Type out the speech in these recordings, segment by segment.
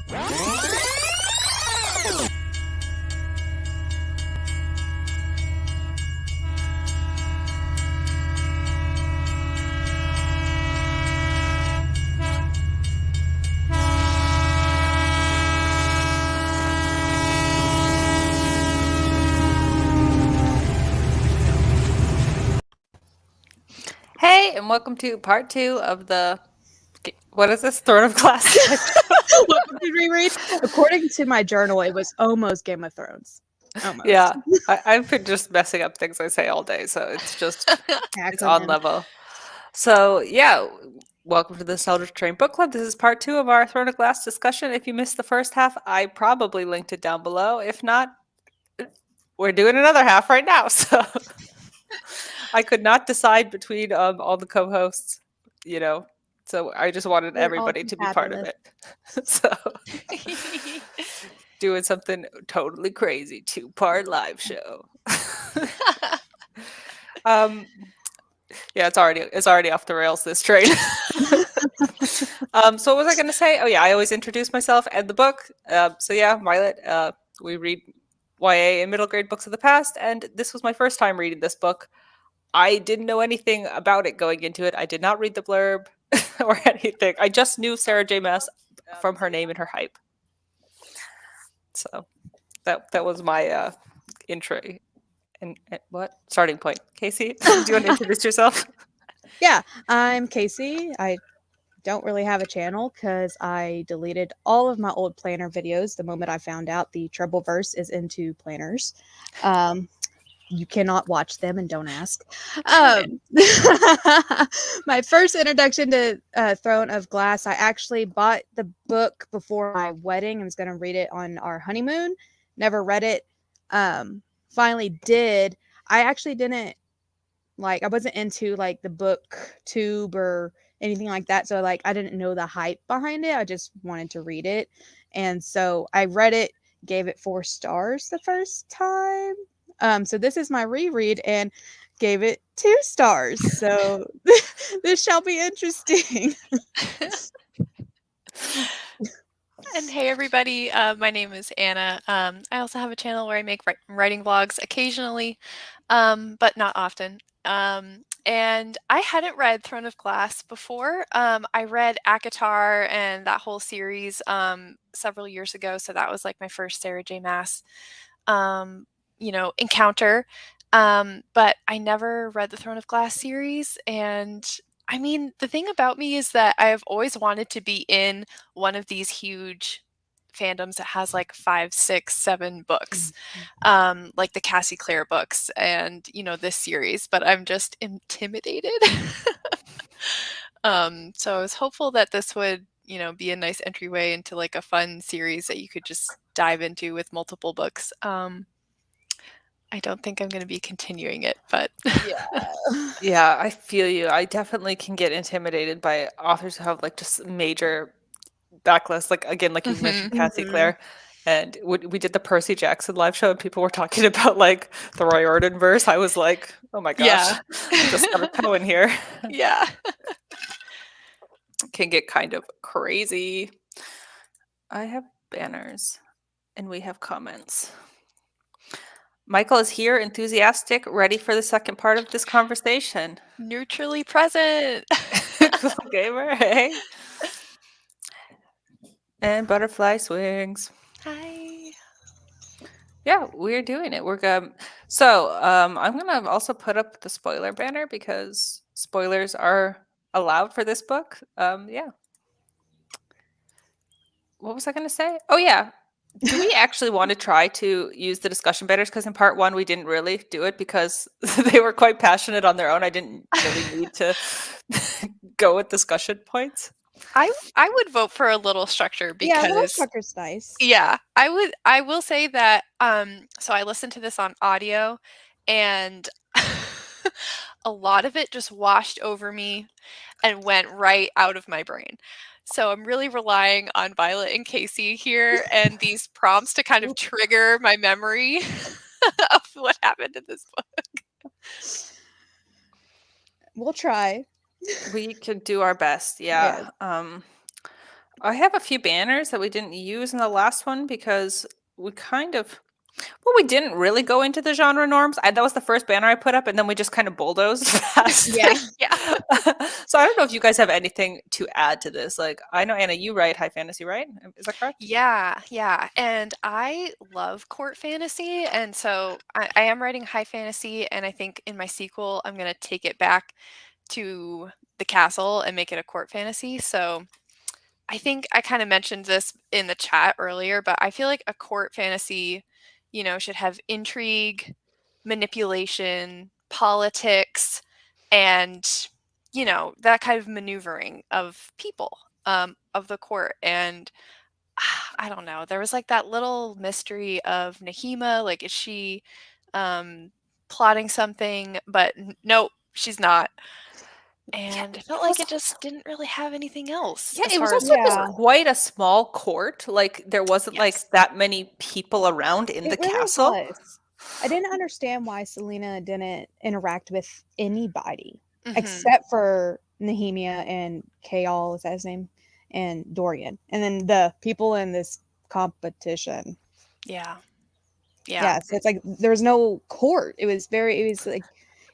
Hey, and welcome to part 2 of the what is this? Throne of Glass? What did we read? According to my journal, it was almost Game of Thrones. Almost. Yeah, I've been just messing up things I say all day, so it's just it's on Acronym. level. So yeah, welcome to the Soldier Train Book Club. This is part 2 of our Throne of Glass discussion. If you missed the first half, I probably linked it down below. If not, we're doing another half right now. So I could not decide between all the co-hosts, you know. So I just wanted We're all everybody to be part of fabulous. it. So doing something totally crazy, 2-part live show. Yeah, it's already off the rails, this train. So what was I going to say? Oh yeah, I always introduce myself and the book. So yeah, Violet. We read YA and middle grade books of the past, and this was my first time reading this book. I didn't know anything about it going into it. I did not read the blurb or anything. I just knew Sarah J. Maas from her name and her hype. So that was my intro. And what starting point? Casey, do you want to introduce yourself? Yeah, I'm Casey. I don't really have a channel because I deleted all of my old planner videos the moment I found out the Trebleverse is into planners. You cannot watch them and don't ask. My first introduction to Throne of Glass, I actually bought the book before my wedding. I was going to read it on our honeymoon. Never read it. Finally did. I actually didn't I wasn't into like the book tube or anything like that. So I didn't know the hype behind it. I just wanted to read it. And so I read it, gave it 4 stars the first time. So this is my reread and gave it 2 stars. So this shall be interesting. And hey everybody, my name is Anna. I also have a channel where I make writing vlogs occasionally, but not often. And I hadn't read Throne of Glass before. I read ACOTAR and that whole series several years ago, so that was like my first Sarah J. Maas, encounter. But I never read the Throne of Glass series, and I mean, the thing about me is that I have always wanted to be in one of these huge fandoms that has like 5, 6, 7 books, like the Cassie Clare books and, this series, but I'm just intimidated. So I was hopeful that this would, be a nice entryway into like a fun series that you could just dive into with multiple books. I don't think I'm going to be continuing it, but Yeah, I feel you. I definitely can get intimidated by authors who have like just major backlists. Like again, like you mentioned, Cassie Clare, and we did the Percy Jackson live show, and people were talking about like the Riordan verse. I was like, oh my gosh, just got a toe in here. Yeah. Can get kind of crazy. I have banners, and we have comments. Michael is here, enthusiastic, ready for the second part of this conversation. Neutrally present. Cool gamer, hey. And butterfly swings. Hi. Yeah, we're doing it. We're good. So I'm gonna also put up the spoiler banner because spoilers are allowed for this book. Yeah. What was I gonna say? Oh yeah. Do we actually want to try to use the discussion banners? Because in part 1 we didn't really do it because they were quite passionate on their own. I didn't really need to go with discussion points. I would vote for a little structure because a little structure's nice. Yeah, I will say that so I listened to this on audio and a lot of it just washed over me and went right out of my brain. So I'm really relying on Violet and Casey here and these prompts to kind of trigger my memory of what happened in this book. We'll try. We could do our best, yeah. I have a few banners that we didn't use in the last one because we kind of, well, we didn't really go into the genre norms. That was the first banner I put up, and then we just kind of bulldozed past. Yeah. Yeah. So I don't know if you guys have anything to add to this. Like, I know Anna, you write high fantasy, right? Is that correct? Yeah, yeah. And I love court fantasy. And so I am writing high fantasy. And I think in my sequel, I'm going to take it back to the castle and make it a court fantasy. So I think I kind of mentioned this in the chat earlier, but I feel like a court fantasy, should have intrigue, manipulation, politics, and, that kind of maneuvering of people, of the court. And I don't know. There was like that little mystery of Nahima. Like, is she plotting something? But nope, she's not. Yeah, And I it felt like was. it just didn't really have anything else Yeah, as it was far as. also just Yeah. quite a small court. Like, there wasn't Yes. like that many people around in the It really castle. was. I didn't understand why Selena didn't interact with anybody Mhm. except for Nehemia and Kaal, is that his name? And Dorian. And then the people in this competition. Yeah. Yeah. Yeah. So it's like there was no court. It was like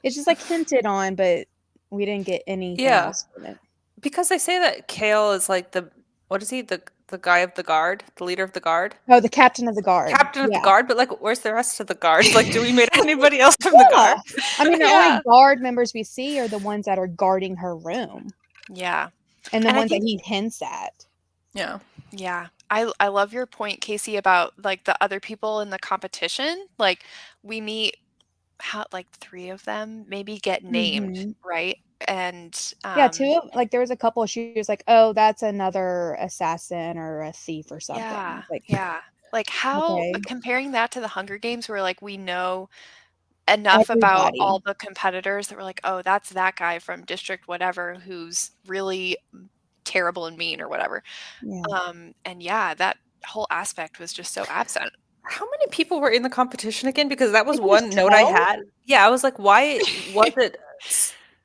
it's just like hinted on, but we didn't get anything Yeah. else from it. Because they say that Kale is like the, what is he? The guy of the guard, the leader of the guard? Oh, the captain of the guard. Captain of the Yeah. guard, but like where's the rest of the guards? Like, do we meet anybody else from the guard? I mean, the Yeah. only guard members we see are the ones that are guarding her room. Yeah. And the And I ones that think he hints at. Yeah. Yeah. I love your point, Casey, about like the other people in the competition. Like we meet like 3 of them maybe get named, Mhm. right? And Yeah, two of like there was a couple. She was like, "Oh, that's another assassin or a thief or something." yeah, It's like, yeah. Like how okay, comparing that to the Hunger Games where like we know enough about everybody. all the competitors that we're like, "Oh, that's that guy from district whatever who's really terrible and mean or whatever." Yeah, And yeah, that whole aspect was just so absent. How many people were in the competition again? Because that I was think it was one note I 12. had. Yeah, I was like, why was it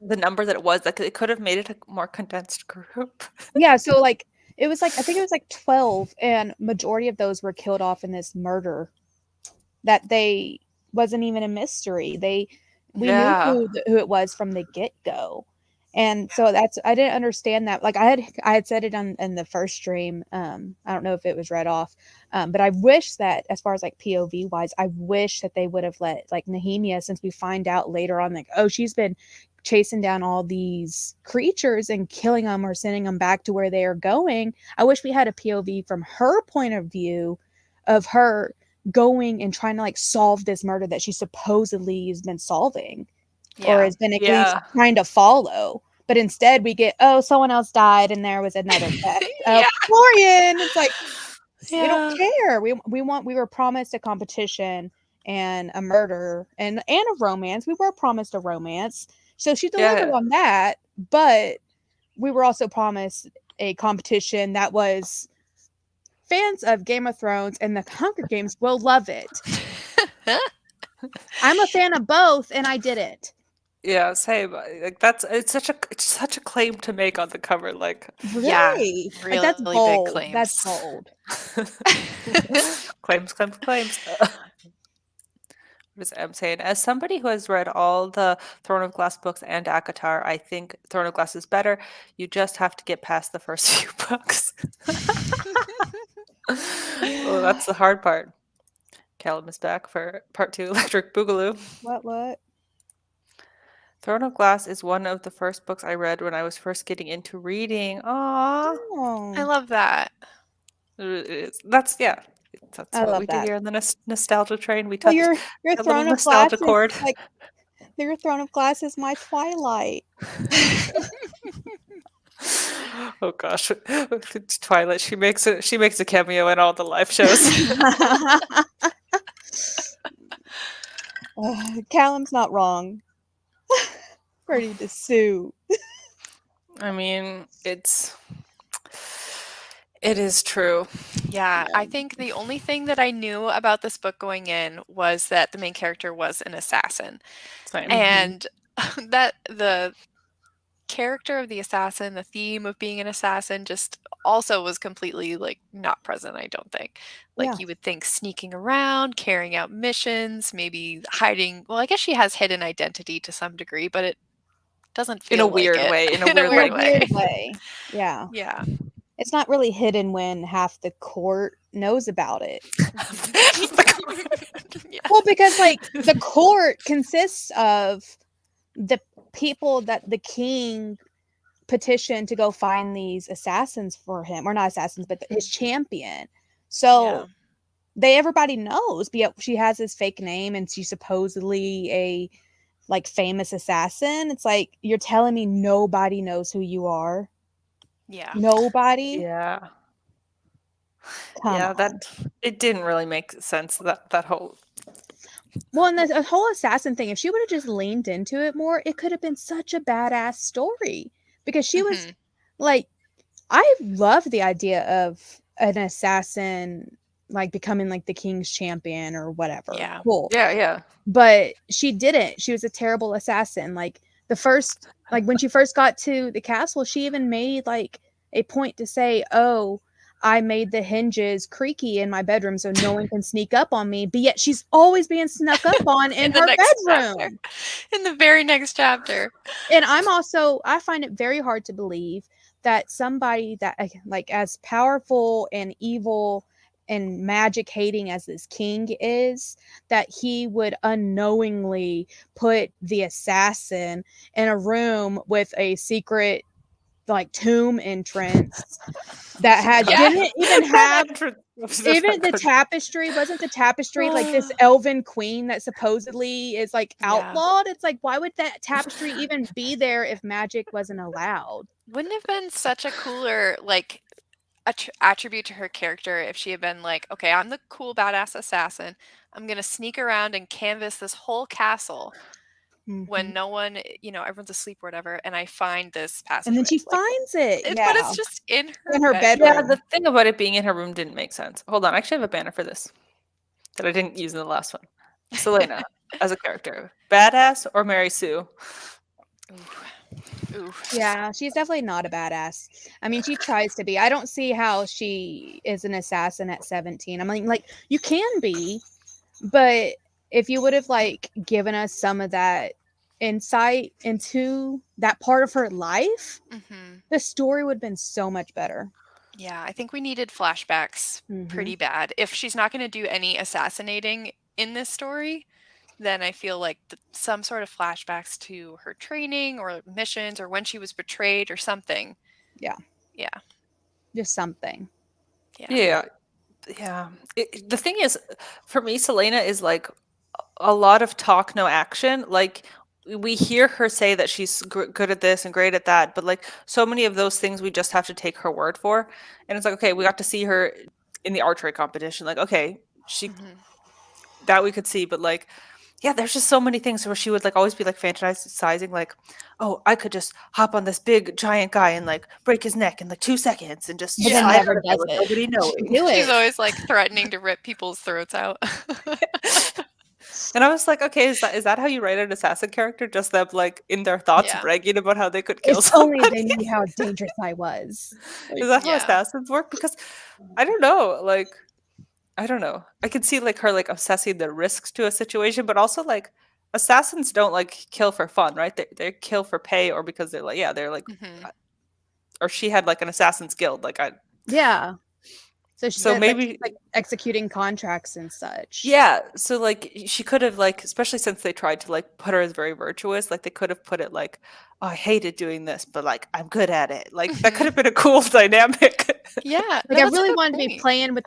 the number that it was? Like, it could have made it a more condensed group. Yeah, so like it was like I think it was like 12, and majority of those were killed off in this murder that they wasn't even a mystery. We knew Yeah. who it was from the get go, and so that's I didn't understand that. Like I had said it on in the first stream. I don't know if it was read off, but I wish that as far as like POV wise, I wish that they would have let like Nehemia, since we find out later on like, oh, she's been chasing down all these creatures and killing them or sending them back to where they are going. I wish we had a POV from her point of view of her going and trying to like solve this murder that she supposedly has been solving or Yeah. has been at least Yeah. trying to follow. But instead we get, oh, someone else died and there was another death. Yeah. Florian. It's like we don't Yeah. care. We were promised a competition and a murder and a romance. We were promised a romance. So she delivered Yeah. on that, but we were also promised a competition that was fans of Game of Thrones and the Hunger Games will love it. I'm a fan of both, and I did it. Yeah, same. Like, it's such a claim to make on the cover. Like, Yeah. Really? Like Really that's big bold. claims. That's bold. claims, claims, claims. What is M saying? As somebody who has read all the Throne of Glass books and ACOTAR, I think Throne of Glass is better. You just have to get past the first few books. Oh, that's the hard part. Callum is back for part 2, Electric Boogaloo. What? Throne of Glass is one of the first books I read when I was first getting into reading. Aww. Oh, I love that. That's I what love we do that. here in the nostalgia train. We Well, touch your a little Throne of nostalgia Glass is chord. like your Throne of Glass is my Twilight. Oh gosh, Twilight. She makes a cameo in all the live shows. Callum's not wrong. Ready to sue. I mean, it is true. Yeah, I think the only thing that I knew about this book going in was that the main character was an assassin. Same. And that character of the assassin, the theme of being an assassin, just also was completely like not present, I don't think. Yeah. Like you would think sneaking around, carrying out missions, maybe hiding. Well, I guess she has hidden identity to some degree, but it doesn't In a feel like weird it. way, in a In a weird In a weird like way. weird way. Yeah. Yeah. It's not really hidden when half the court knows about it. Yeah. Well, because like the court consists of the people that the king petitioned to go find these assassins for him, or not assassins, but his champion. So everybody knows, but yet she has this fake name and she's supposedly a like famous assassin. It's like, you're telling me nobody knows who you are? Yeah. Nobody? yeah. Come Yeah, on. that it didn't really make sense, that whole Well, and the whole assassin thing, if she would have just leaned into it more, it could have been such a badass story. Because she was Mhm. like, I love the idea of an assassin like becoming like the king's champion or whatever. Yeah. Cool. yeah. But she didn't. She was a terrible assassin. Like the first, like when she first got to the castle, she even made like a point to say, "Oh, I made the hinges creaky in my bedroom so no one can sneak up on me." But yet she's always being snuck up on in the her next bedroom. chapter. In the very next chapter. And I find it very hard to believe that somebody that like as powerful and evil and magic hating as this king is, that he would unknowingly put the assassin in a room with a secret like tomb entrance that had Yeah. didn't even have even the Good. tapestry. Wasn't the tapestry like this elven queen that supposedly is like Yeah. outlawed? It's like, why would that tapestry even be there if magic wasn't allowed? Wouldn't have been such a cooler like attribute to her character if she had been like, okay, I'm the cool badass assassin. I'm gonna sneak around and canvas this whole castle when no one, everyone's asleep or whatever, and I find this And then passageway. she Like, finds it. but Yeah. it's just in her In her bedroom. Yeah, bedroom. the thing about it being in her room didn't make sense. Hold on, I actually have a banner for this that I didn't use in the last one. Selena as a character, badass or Mary Sue? Ooh. Yeah, she's definitely not a badass. I mean, she tries to be. I don't see how she is an assassin at 17. I mean, like, you can be, but if you would have like given us some of that insight into that part of her life, Mhm. the story would have been so much better. Yeah, I think we needed flashbacks pretty bad. If she's not going to do any assassinating in this story, then I feel like some sort of flashbacks to her training or missions or when she was betrayed or something. Yeah. Yeah. Just something. Yeah. The thing is, for me, Selena is like a lot of talk, no action. Like we hear her say that she's good at this and great at that, but like so many of those things we just have to take her word for. And it's like, okay, we got to see her in the archery competition. Like, okay, she that we could see, but like, yeah, there's just so many things where she would like always be like fantasizing, like, oh, I could just hop on this big giant guy and like break his neck in like 2 seconds and just But then slide never out of there does with it. nobody knowing. Do She's it. always like threatening to rip people's throats out. And I was like, okay, is that how you write an assassin character? Just them like in their thoughts Yeah. bragging about how they could kill If only somebody? they knew how dangerous I was. Is that how Yeah. assassins work? Because I don't know, like I don't know. I could see like her like assessing the risks to a situation, but also like assassins don't like kill for fun, right? They kill for pay or because they're like they're like or she had like an assassin's guild, like I Yeah. So she so did maybe like executing contracts and such. yeah, so like she could have like especially since they tried to like put her as very virtuous, like they could have put it like, oh, I hated doing this, but like I'm good at it. Like that could have been a cool dynamic. Yeah. Like I really wanted to be playing with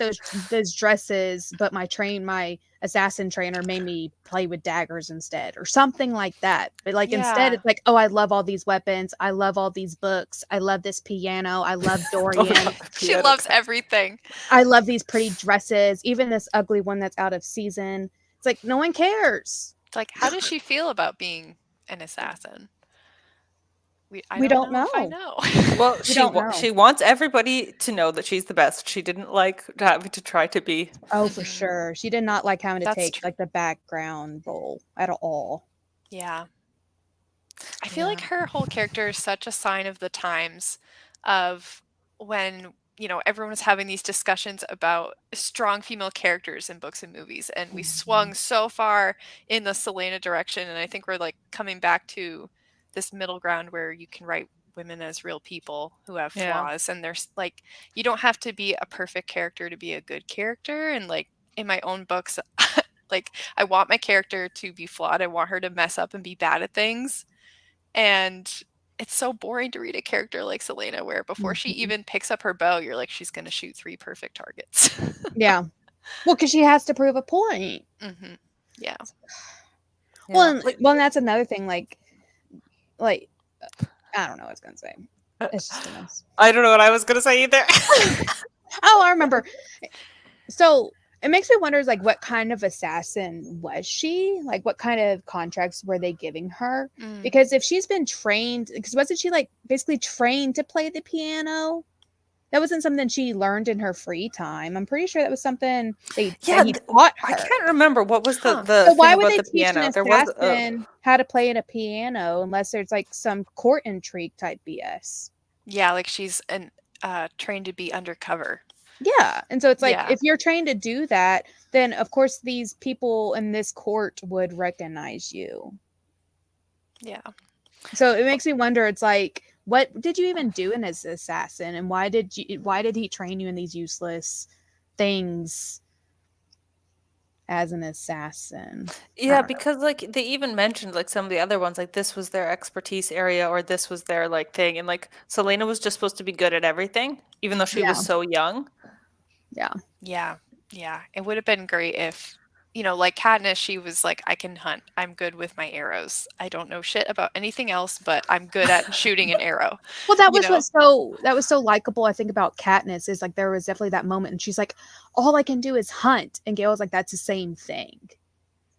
those dresses, but my assassin trainer made me play with daggers instead, or something like that. But like instead, it's like, oh, I love all these weapons, I love all these books, I love this piano, I love Dorian. She loves everything. I love these pretty dresses, even this ugly one that's out of season. It's like no one cares. It's like, how does she feel about being an assassin? We don't know. If I know. Well, don't know. she wants everybody to know that she's the best. She didn't like having to try to be. Oh, for sure. She did not like having to That's take true. like the background role at all. Yeah. I feel like her whole character is such a sign of the times of when, everyone was having these discussions about strong female characters in books and movies. And we swung so far in the Selena direction. And I think we're like coming back to this middle ground where you can write women as real people who have Yeah. flaws. And there's like, you don't have to be a perfect character to be a good character. And like in my own books, like I want my character to be flawed. I want her to mess up and be bad at things. And it's so boring to read a character like Selena, where before she even picks up her bow, you're like, she's going to shoot 3 perfect targets. Yeah. Well, because she has to prove a point. Mm-hmm. Yeah. Well, and that's another thing. Like, I don't know what I was gonna say. It's just a mess. I don't know what I was gonna say either. Oh, I remember. So it makes me wonder, is like, what kind of assassin was she? Like, what kind of contracts were they giving her? Because if she's been trained, because wasn't she like basically trained to play the piano? That wasn't something she learned in her free time. I'm pretty sure that was something he taught her. I can't remember what was the So why thing would about they the teach piano. an There was assassin how to play in a piano unless there's like some court intrigue type BS? Yeah, like she's trained to be undercover. Yeah. And so it's like, if you're trained to do that, then of course these people in this court would recognize you. Yeah. So it makes me wonder, it's like, what did you even do in as assassin, and why did he train you in these useless things as an assassin? Yeah, because like they even mentioned like some of the other ones, like this was their expertise area or this was their like thing, and like Selena was just supposed to be good at everything, even though she was so young. Yeah. It would have been great if, like Katniss, she was like, I can hunt. I'm good with my arrows. I don't know shit about anything else, but I'm good at shooting an arrow. Well, that was so likable, I think, about Katniss, is like there was definitely that moment and she's like, all I can do is hunt, and Gail was like, that's the same thing,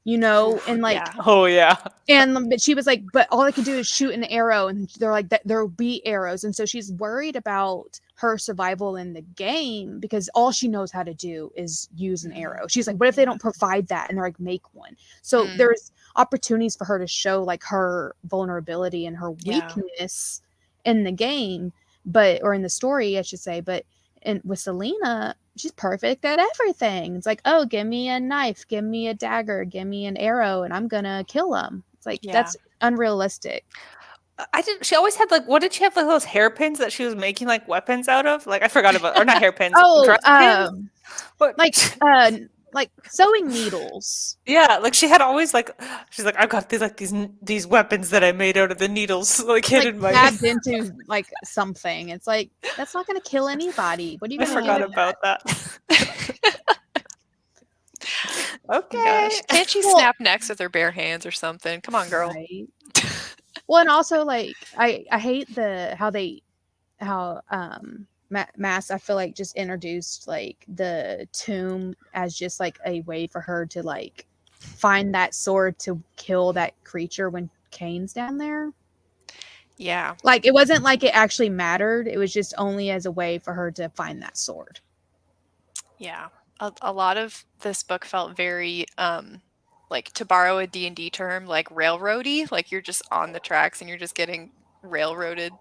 and like but she was like, but all I can do is shoot an arrow, and they're like, that there'll be arrows, and so she's worried about her survival in the game because all she knows how to do is use an arrow. She's like, what if they don't provide that? And they're like, make one. So there's opportunities for her to show like her vulnerability and her weakness in the game, or in the story, I should say. But with Selena, she's perfect at everything. It's like, oh, give me a knife, give me a dagger, give me an arrow, and I'm gonna kill them. It's like, that's unrealistic. She always had like, what did she have, like those hairpins that she was making like weapons out of? Like I forgot about, or not hairpins. Like sewing needles. Yeah, like she had always like, she's like, I've got these weapons that I made out of the needles, like hidden like stabbed into like something. It's like, that's not gonna kill anybody. What are you gonna do? I forgot about that. Okay. Gosh. Can't she snap necks with her bare hands or something? Come on, girl. Right. Well, and also like I hate how Maas, I feel like, just introduced like the tomb as just like a way for her to like find that sword to kill that creature when Kane's down there. Yeah. Like it wasn't like it actually mattered. It was just only as a way for her to find that sword. Yeah. A lot of this book felt very like, to borrow a D&D term, like railroady, like you're just on the tracks and you're just getting railroaded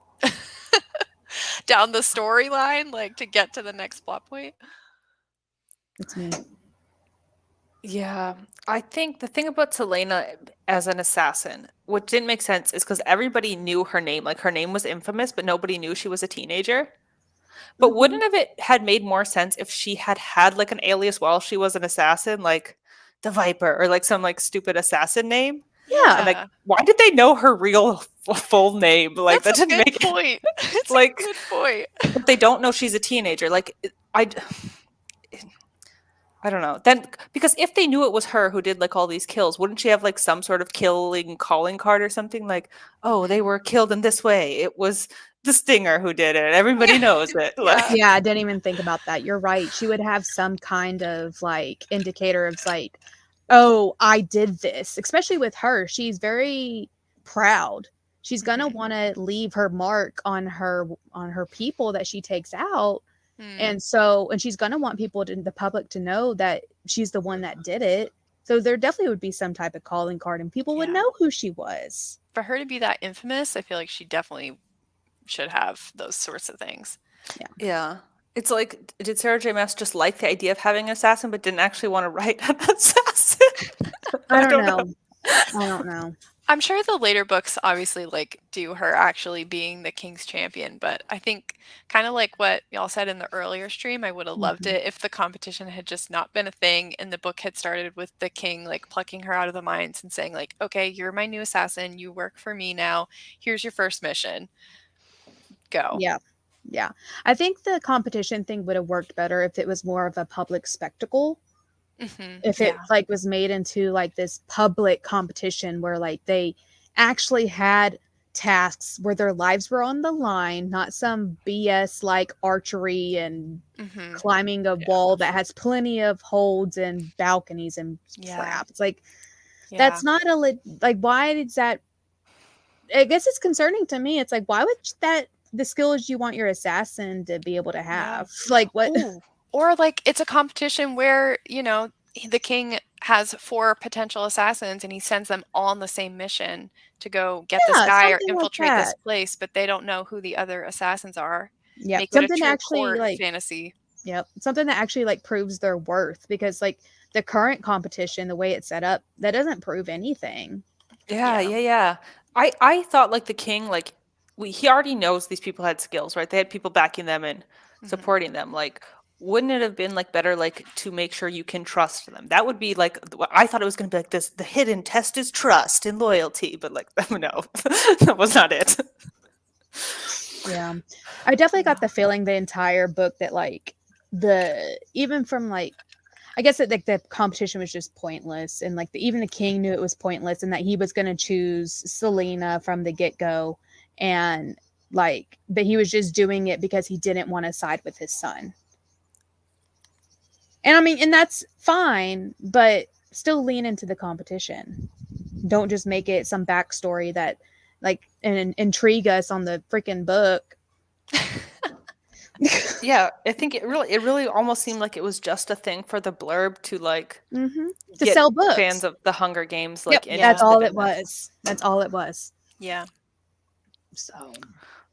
down the storyline, like to get to the next plot point. It's me. Yeah, I think the thing about Selena as an assassin, what didn't make sense, is because everybody knew her name. Like her name was infamous, but nobody knew she was a teenager. But wouldn't have it had made more sense if she had like an alias while she was an assassin, like the Viper or like some like stupid assassin name? Yeah. And like, why did they know her real full name? Like That's that didn't make point. It's like a good point. But they don't know she's a teenager. Like I don't know. Then because if they knew it was her who did like all these kills, wouldn't she have like some sort of killing calling card or something? Like, oh, they were killed in this way. It was the Stinger who did it. Everybody knows it. Like, yeah, I didn't even think about that. You're right. She would have some kind of like indicator of like, oh, I did this. Especially with her, she's very proud. She's gonna want to leave her mark on her people that she takes out. And she's gonna want the public to know that she's the one that did it. So there definitely would be some type of calling card, and people would Yeah. know who she was. For her to be that infamous, I feel like she definitely should have those sorts of things. Yeah. It's like, did Sarah J. Maas just like the idea of having an assassin, but didn't actually want to write an assassin? I don't know. know. I don't know. I'm sure the later books obviously like do her actually being the king's champion, but I think kind of like what y'all said in the earlier stream, I would have loved Mhm. it if the competition had just not been a thing and the book had started with the king like plucking her out of the mines and saying like, "Okay, you're my new assassin. You work for me now. Here's your first mission. Go." Yeah. Yeah. I think the competition thing would have worked better if it was more of a public spectacle. If it Yeah. like was made into like this public competition where like they actually had tasks where their lives were on the line, not some BS like archery and Mhm. climbing a Yeah. wall that has plenty of holds and balconies and Yeah. crap. It's like Yeah. that's not a like why is that? I guess it's concerning to me. It's like why would that the skills you want your assassin to be able to have? Like what? Ooh. Or like it's a competition where, you know, the king has 4 potential assassins and he sends them all on the same mission to go get this Yeah, guy or something like infiltrate this that. place, but they don't know who the other assassins are. Yep, Make it a something to true actually court like fantasy. yep, something that actually like proves their worth because like the current competition, the way it's set up, that doesn't prove anything. Yeah, Yeah. yeah, yeah. I thought like the king, like he already knows these people had skills, right? They had people backing them and Mhm. supporting them. Like, wouldn't it have been like better like to make sure you can trust them? That would be like I thought it was going to be like this. The hidden test is trust and loyalty, but like no, that was not it. Yeah. I definitely Yeah. got the feeling the entire book that like the even from like I guess that like the competition was just pointless and like even the king knew it was pointless and that he was going to choose Selena from the get-go and like that he was just doing it because he didn't want to side with his son. And I mean, and that's fine, but still lean into the competition. Don't just make it some backstory that like and intrigue us on the freaking book. Yeah, I think it really almost seemed like it was just a thing for the blurb to like Mm-hmm. To get sell fans books. of the Hunger Games Yep, like that's Yeah. interested all it in this. was. That's all it was. Yeah. So,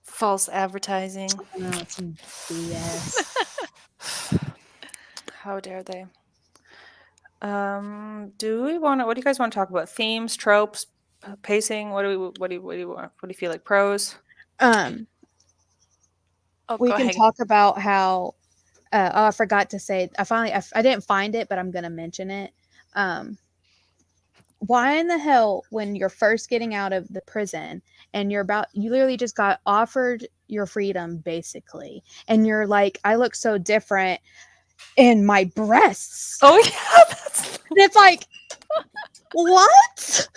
False advertising. I know it's some BS. How dare they? Do we want to? What do you guys want to talk about? Themes, tropes, pacing. What do you feel like? Pros. Um, Oh, we go can ahead. talk about how. Oh, I forgot to say. I didn't find it, but I'm gonna mention it. Um, why in the hell, when you're first getting out of the prison and you literally just got offered your freedom, basically, and you're like, I look so different in my breasts. Oh yeah, that's And it's like, what?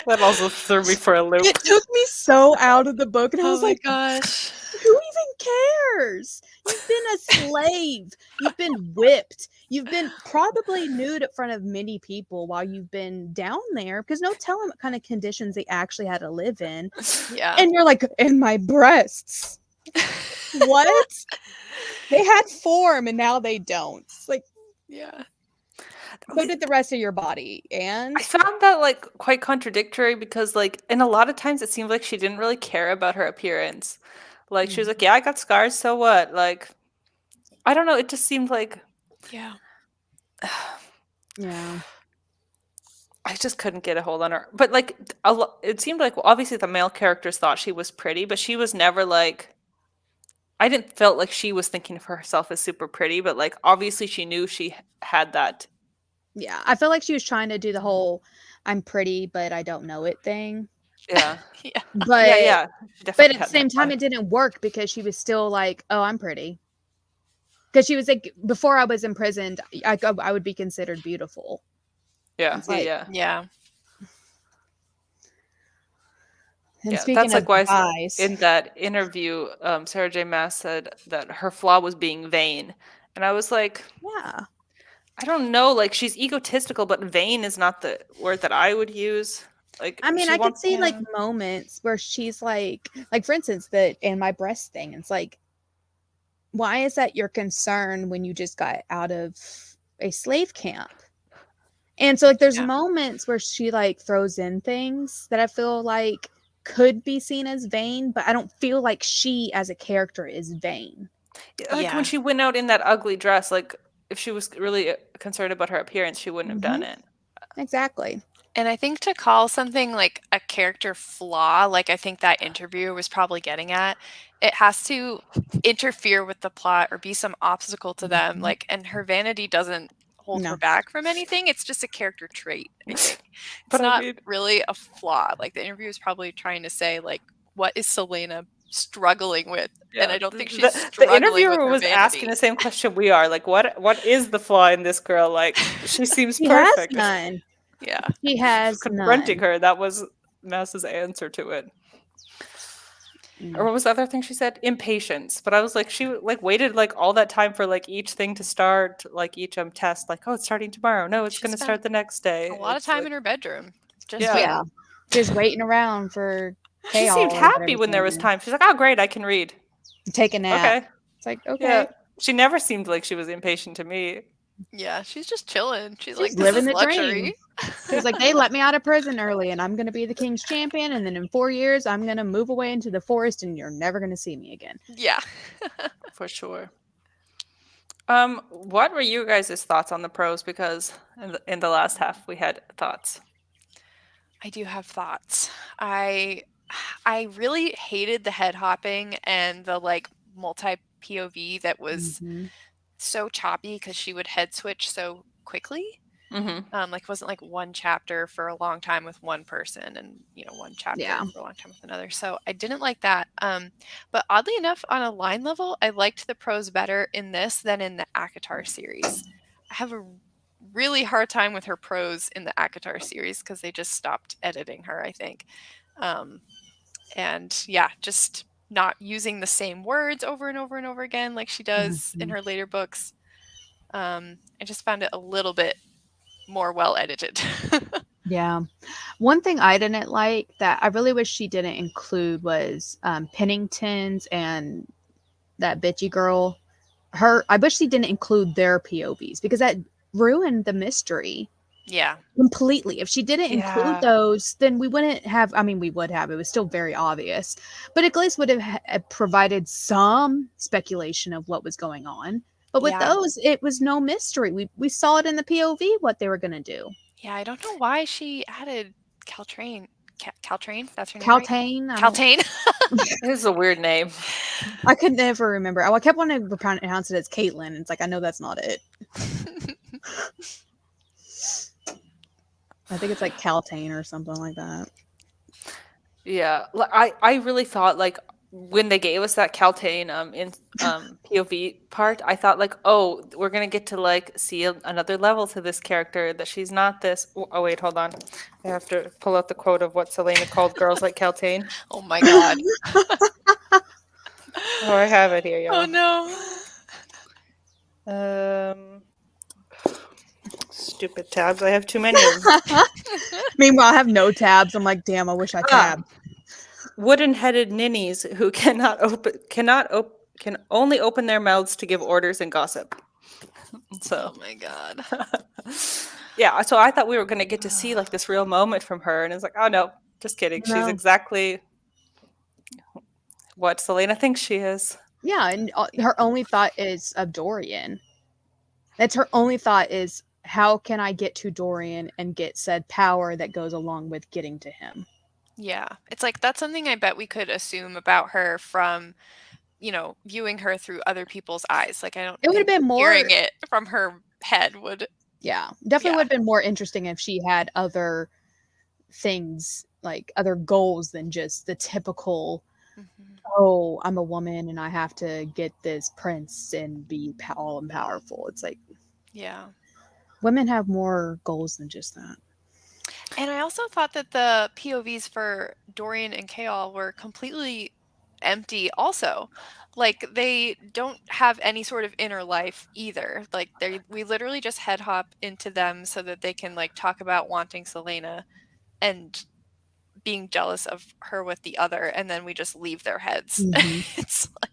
that also threw me for a loop. It took me so out of the book, and I Oh was my like, gosh. who even cares? You've been a slave. You've been whipped. You've been probably nude in front of many people while you've been down there because no telling what kind of conditions they actually had to live in. Yeah. And you're like, in my breasts. What? They had form and now they don't. It's like, Yeah. so did the rest of your body. And I found that like quite contradictory because like and a lot of times it seemed like she didn't really care about her appearance. Like she was like, "Yeah, I got scars, so what?" Like I don't know, it just seemed like Yeah. yeah. I just couldn't get a hold on her. But like it seemed like well, obviously the male characters thought she was pretty, but she was never like I didn't felt like she was thinking of herself as super pretty, but like obviously she knew she had that. Yeah. I feel like she was trying to do the whole I'm pretty, but I don't know it thing. Yeah. Yeah. But Yeah, yeah. She but definitely at the had that same time, vibe. it didn't work because she was still like, "Oh, I'm pretty." Because she was like, before I was imprisoned, I would be considered beautiful. Yeah, It's yeah, like, yeah. Yeah. and Yeah, speaking that's of like why guys, in that interview, Sarah J. Maas said that her flaw was being vain. And I was like, yeah. I don't know, like she's egotistical, but vain is not the word that I would use. Like I mean, she I could wants see like Yeah. moments where she's like for instance, the in my breast thing. It's like, why is that your concern when you just got out of a slave camp. And so like there's Yeah. moments where she like throws in things that I feel like could be seen as vain, but I don't feel like she as a character is vain. Like when Yeah. she went out in that ugly dress, like if she was really concerned about her appearance, she wouldn't have done it. Exactly. And I think to call something like a character flaw, like I think that interviewer was probably getting at, it has to interfere with the plot or be some obstacle to them. Like, and her vanity doesn't hold her No. back from anything. It's just a character trait, I think. It's But I not mean, really a flaw. Like the interviewer is probably trying to say, like, what is Selena struggling with? And yeah, I don't think she's the struggling with interviewer her was asking vanity. the same question we are. Like, what is the flaw in this girl? Like, she seems He has perfect. none. Yeah. He has Confronting none. her, that was Mass's answer to it. Or what was the other thing she said? Impatience. But I was like, she like waited like all that time for like each thing to start, like each test, like, oh, it's starting tomorrow. No, it's She gonna spent start the next day. a lot of It's time like, in her bedroom. Just yeah. waiting. Yeah. Just waiting around for She Kale seemed or whatever happy his when there name was is time. She's like, oh, great, I can read. to take a nap. Okay. It's like, Yeah. okay. She never seemed like she was impatient to me. Yeah, she's just chilling. She's She's like, this living is the luxury. dream. She's like, they let me out of prison early and I'm going to be the king's champion. And then in 4 years, I'm going to move away into the forest and you're never going to see me again. Yeah. For sure. What were you guys' thoughts on the prose? Because in the last half we had thoughts. I do have thoughts. I really hated the head hopping and the like multi POV that was so choppy because she would head switch so quickly. Like it wasn't like one chapter for a long time with one person and one chapter Yeah. for a long time with another. So I didn't like that. But oddly enough, on a line level, I liked the prose better in this than in the Akatar series. I have a really hard time with her prose in the Akatar series because they just stopped editing her, I think. And yeah, just not using the same words over and over and over again like she does in her later books. I just found it a little bit more well edited. Yeah. One thing I didn't like that I really wish she didn't include was Pennington's and that bitchy girl. I wish she didn't include their POVs because that ruined the mystery. Yeah. Completely. If she didn't include those, then we wouldn't have, I mean, we would have, it was still very obvious, but at least would have provided some speculation of what was going on. But with those, it was no mystery. We saw it in the POV what they were going to do. Yeah, I don't know why she added Caltrain. Caltrain? That's her name, Caltaine. right? Caltaine. This is a weird name. I could never remember. I kept wanting to pronounce it as Caitlin. It's like, I know that's not it. I think it's like Caltaine or something like that. Yeah, I really thought like when they gave us that Caltaine in POV part, I thought like, oh, we're gonna get to like see another level to this character that she's not this. Oh wait, hold on, I have to pull out the quote of what Selena called girls like Caltaine. Oh my god. Oh, I have it here, y'all. Oh no. Stupid tabs. I have too many of them. Meanwhile, I have no tabs. I'm like, damn, I wish I tabbed. Wooden-headed ninnies who can only open their mouths to give orders and gossip. So, oh my god. Yeah, so I thought we were going to get to see like this real moment from her, and it's like, oh no, just kidding. No. She's exactly what Selena thinks she is. Yeah, and her only thought is of Dorian. That's her only thought is, how can I get to Dorian and get said power that goes along with getting to him? Yeah. It's like that's something I bet we could assume about her from, viewing her through other people's eyes. Like I don't It would have been more hearing it from her head would. Yeah, definitely would have been more interesting if she had other things, like other goals than just the typical oh, I'm a woman and I have to get this prince and be all and powerful. It's like, yeah, women have more goals than just that. And I also thought that the POVs for Dorian and Kaol were completely empty also. Like they don't have any sort of inner life either. Like we literally just head hop into them so that they can like talk about wanting Selena and being jealous of her with the other, and then we just leave their heads. It's like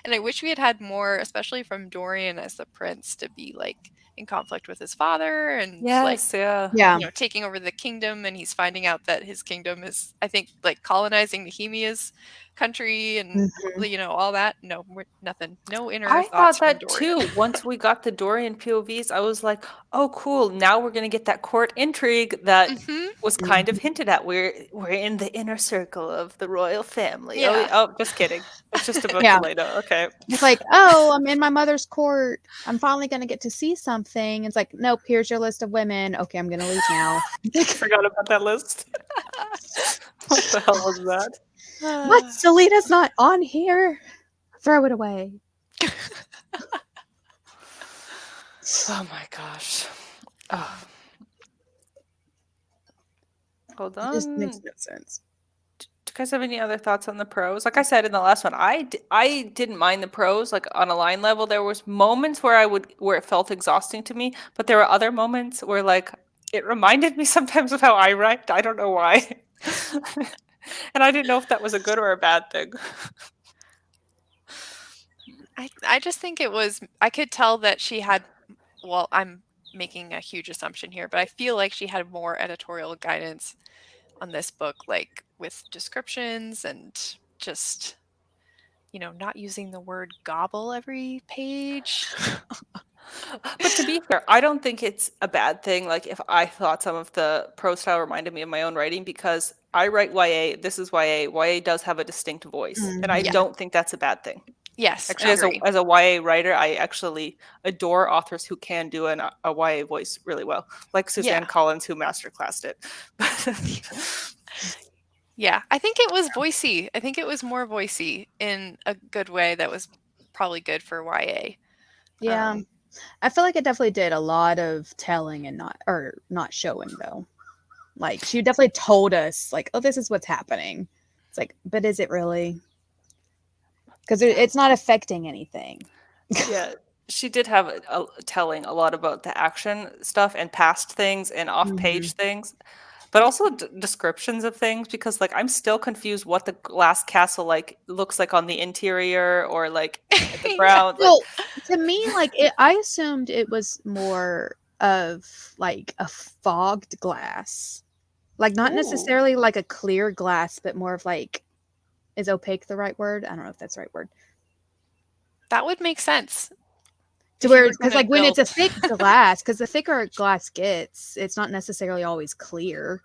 And I wish we had had more, especially from Dorian as the prince, to be like in conflict with his father and like, Yes, yeah. Yeah. you know, taking over the kingdom, and he's finding out that his kingdom is, I think, like colonizing Nehemia's country and Mhm. you know, all that. No, nothing. No inner I thoughts thought from that Dorian. too. Once we got the Dorian POVs, I was like, "Oh, cool! Now we're gonna get that court intrigue that Hmm. was kind of hinted at. We're in the inner circle of the royal family." Oh, Yeah. oh, just kidding. It's just about Yeah. Delano. Okay, It's like, oh, I'm in my mother's court. I'm finally going to get to see something. It's like, nope, here's your list of women. Okay, I'm going to leave now. forgot about that list. What the hell was that? What? Selena's not on here? Throw it away. Oh my gosh. Oh. Hold It just on. makes no sense. Do you guys have any other thoughts on the prose? Like I said in the last one, I didn't mind the prose. Like on a line level, there was moments where where it felt exhausting to me, but there were other moments where like it reminded me sometimes of how I write. I don't know why, and I didn't know if that was a good or a bad thing. I just think it was, I could tell that she had, well, I'm making a huge assumption here, but I feel like she had more editorial guidance on this book, like with descriptions and just, you know, not using the word gobble every page. But to be fair, I don't think it's a bad thing. Like if I thought some of the prose style reminded me of my own writing because I write YA. This is YA. YA does have a distinct voice, and I Yeah. don't think that's a bad thing. Yes, Actually, agree. as a YA writer, I actually adore authors who can do a YA voice really well, like Suzanne Yeah. Collins, who masterclassed it. Yeah, I think it was voicey. I think it was more voicey in a good way that was probably good for YA. Yeah. I feel like it definitely did a lot of telling and not showing though. Like she definitely told us like, oh, this is what's happening. It's like, but is it really? Because it's not affecting anything. Yeah, she did have telling a lot about the action stuff and past things and off-page things, but also descriptions of things because like I'm still confused what the glass castle like looks like on the interior or like the Yeah. ground. Like Well, to me, like I assumed it was more of like a fogged glass, like not ooh. necessarily like a clear glass, but more of like, is opaque the right word? I don't know if that's the right word. That would make sense. To If you where, were because gonna like when it's a build- thick glass, because the thicker glass gets, it's not necessarily always clear.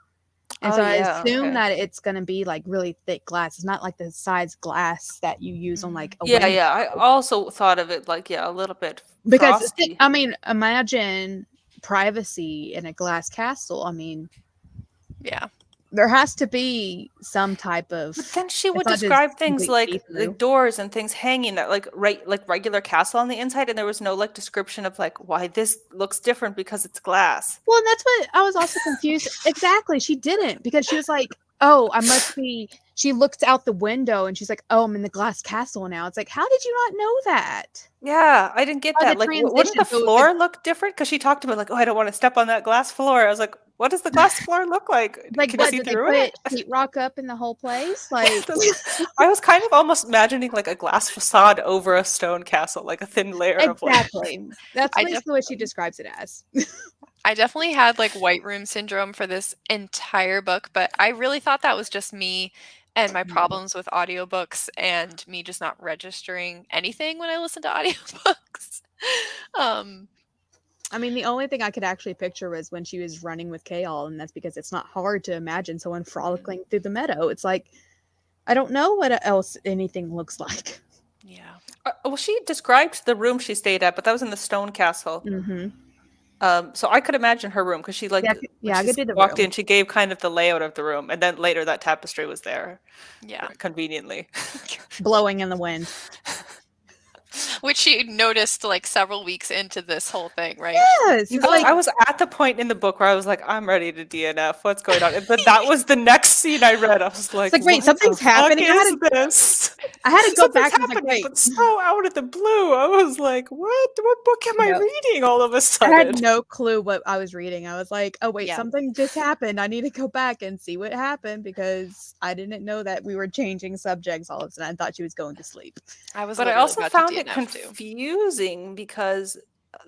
And Oh so I yeah, assume okay. that it's going to be like really thick glass. It's not like the size glass that you use on like a Yeah, window. yeah. I also thought of it like yeah, a little bit Because frosty. I mean, imagine privacy in a glass castle. I mean, Yeah. there has to be some type of. But then she It's would not just describe things complete like see-through. doors and things hanging that like like regular castle on the inside, and there was no like description of like why this looks different because it's glass. Well, and that's what I was also confused. Exactly, she didn't because she was like, "Oh, I must be." She looked out the window and she's like, "Oh, I'm in the glass castle now." It's like, how did you not know that? Yeah, I didn't get By the that. Like, wouldn't transition, the so it was like, floor look different? Because she talked about like, oh, I don't want to step on that glass floor. I was like, what does the glass floor look like? like Can you what see did they through put it? sheetrock up in the whole place? Like, I was kind of almost imagining like a glass facade over a stone castle, like a thin layer of like. exactly. That's I basically what she describes it as. I definitely had like white room syndrome for this entire book, but I really thought that was just me and my problems with audiobooks and me just not registering anything when I listen to audiobooks. um I mean, the only thing I could actually picture was when she was running with Kale, and that's because it's not hard to imagine someone frolicking through the meadow. It's like, I don't know what else anything looks like. yeah. Well, she described the room she stayed at, but that was in the stone castle. Mm-hmm. So I could imagine her room because she like Yeah, when yeah, I she could do the walked room. in, she gave kind of the layout of the room, and then later that tapestry was there Yeah. conveniently. Blowing in the wind. Which she noticed like several weeks into this whole thing, right? Yes, You it's guys, like I was at the point in the book where I was like, I'm ready to DNF. What's going on? But that was the next scene I read. I was like, it's like wait, what the something's fuck happening. is this? I had to go Something's back and was like, happening, wait, but so out of the blue. I was like, what? What book am I no. reading all of a I sudden? had no clue what I was reading. I was like, oh wait, Yeah. something just happened. I need to go back and see what happened because I didn't know that we were changing subjects all of a sudden. I thought she was going to sleep. I was But I literally also about to found it DNF too. confusing because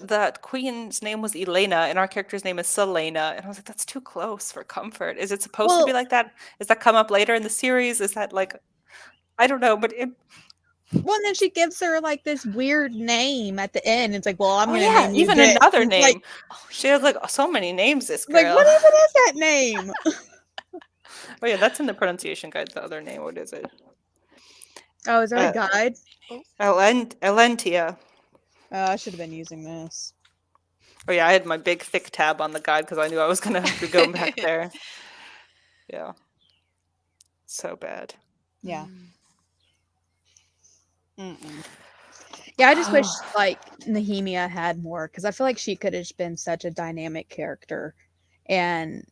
that queen's name was Elena and our character's name is Selena. And I was like, that's too close for comfort. Is it supposed to be Well, like that? Does that come up later in the series? Is that like, I don't know, but it, well, and then she gives her like this weird name at the end. It's like, well, I'm oh gonna yeah, name you even this. another And it's like, name. She has like so many names, this like, girl. what even is that name? Oh yeah, that's in the pronunciation guide, the other name. What is it? Oh, is there a guide? Elentia. Oh, I should have been using this. Oh yeah, I had my big thick tab on the guide because I knew I was gonna have to go back there. Yeah. So bad. Yeah. Mm. Mm-mm. Yeah, I just wish like Nehemia had more because I feel like she could have been such a dynamic character, and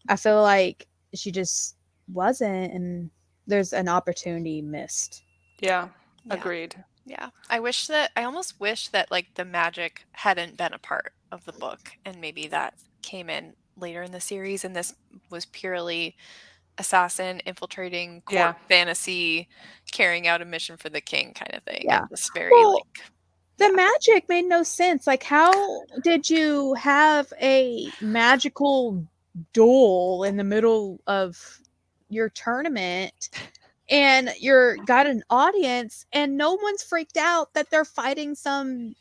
I feel like she just wasn't, and there's an opportunity missed. Yeah, Yeah. agreed. Yeah. I almost wish that like the magic hadn't been a part of the book and maybe that came in later in the series and this was purely assassin infiltrating court Yeah. fantasy carrying out a mission for the king kind of thing. Yeah. And just very Well, like the yeah. magic made no sense. Like, how did you have a magical duel in the middle of your tournament and you're got an audience and no one's freaked out that they're fighting some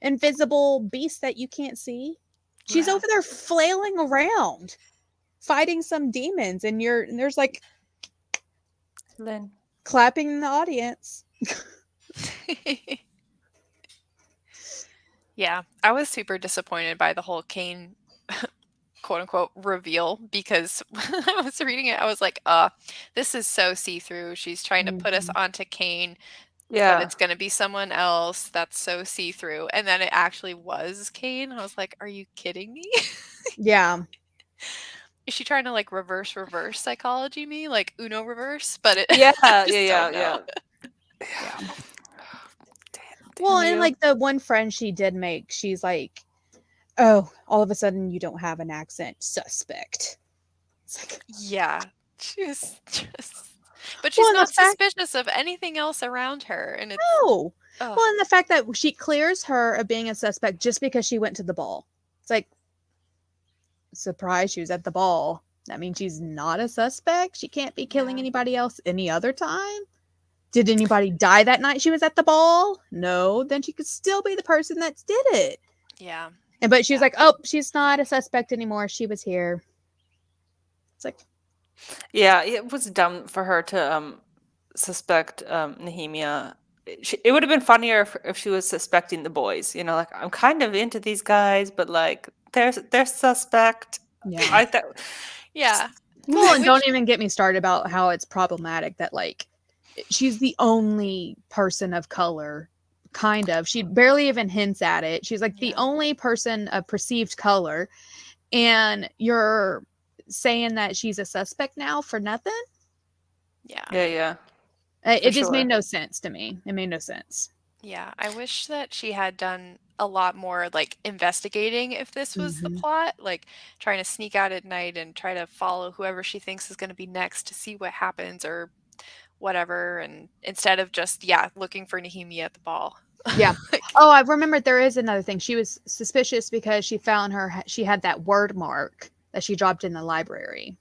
invisible beast that you can't see? She's Yeah. over there flailing around fighting some demons and there's like Lynn. clapping in the audience. Yeah, I was super disappointed by the whole Kane quote unquote reveal because when I was reading it, I was like, this is so see-through. She's trying to put us onto Kane, but Yeah. it's gonna be someone else that's so see-through. And then it actually was Kane. I was like, are you kidding me? Yeah. Is she trying to like reverse psychology me? Like Uno reverse? But it Yeah, I just yeah, don't know. yeah. Well, and you. like the one friend she did make, she's like, oh, all of a sudden you don't have an accent, suspect. It's like, Yeah. She's just but Well, she's and the not fact- suspicious of anything else around her. And it's no. ugh. Well, and the fact that she clears her of being a suspect just because she went to the ball. It's like, surprise, she was at the ball. That means she's not a suspect. She can't be killing Yeah. anybody else any other time. Did anybody die that night she was at the ball? No. Then she could still be the person that did it. Yeah. And but she was Yeah. like, oh, she's not a suspect anymore. She was here. It's like, Yeah, it was dumb for her to suspect Nehemia. It would have been funnier if she was suspecting the boys. You know, like I'm kind of into these guys, but like they're suspect. yeah. I thought. Yeah. Well, and Which- don't even get me started about how it's problematic that like she's the only person of color, kind of. She barely even hints at it. She's like the Yeah. only person of perceived color, and you're saying that she's a suspect now for nothing? Yeah. Yeah. It just sure. made no sense to me. It made no sense. Yeah. I wish that she had done a lot more like investigating if this was the Mhm. plot, like trying to sneak out at night and try to follow whoever she thinks is going to be next to see what happens or whatever. And instead of just, looking for Nehemia at the ball. Yeah. Oh, I remembered there is another thing. She was suspicious because she found she had that word mark that she dropped in the library.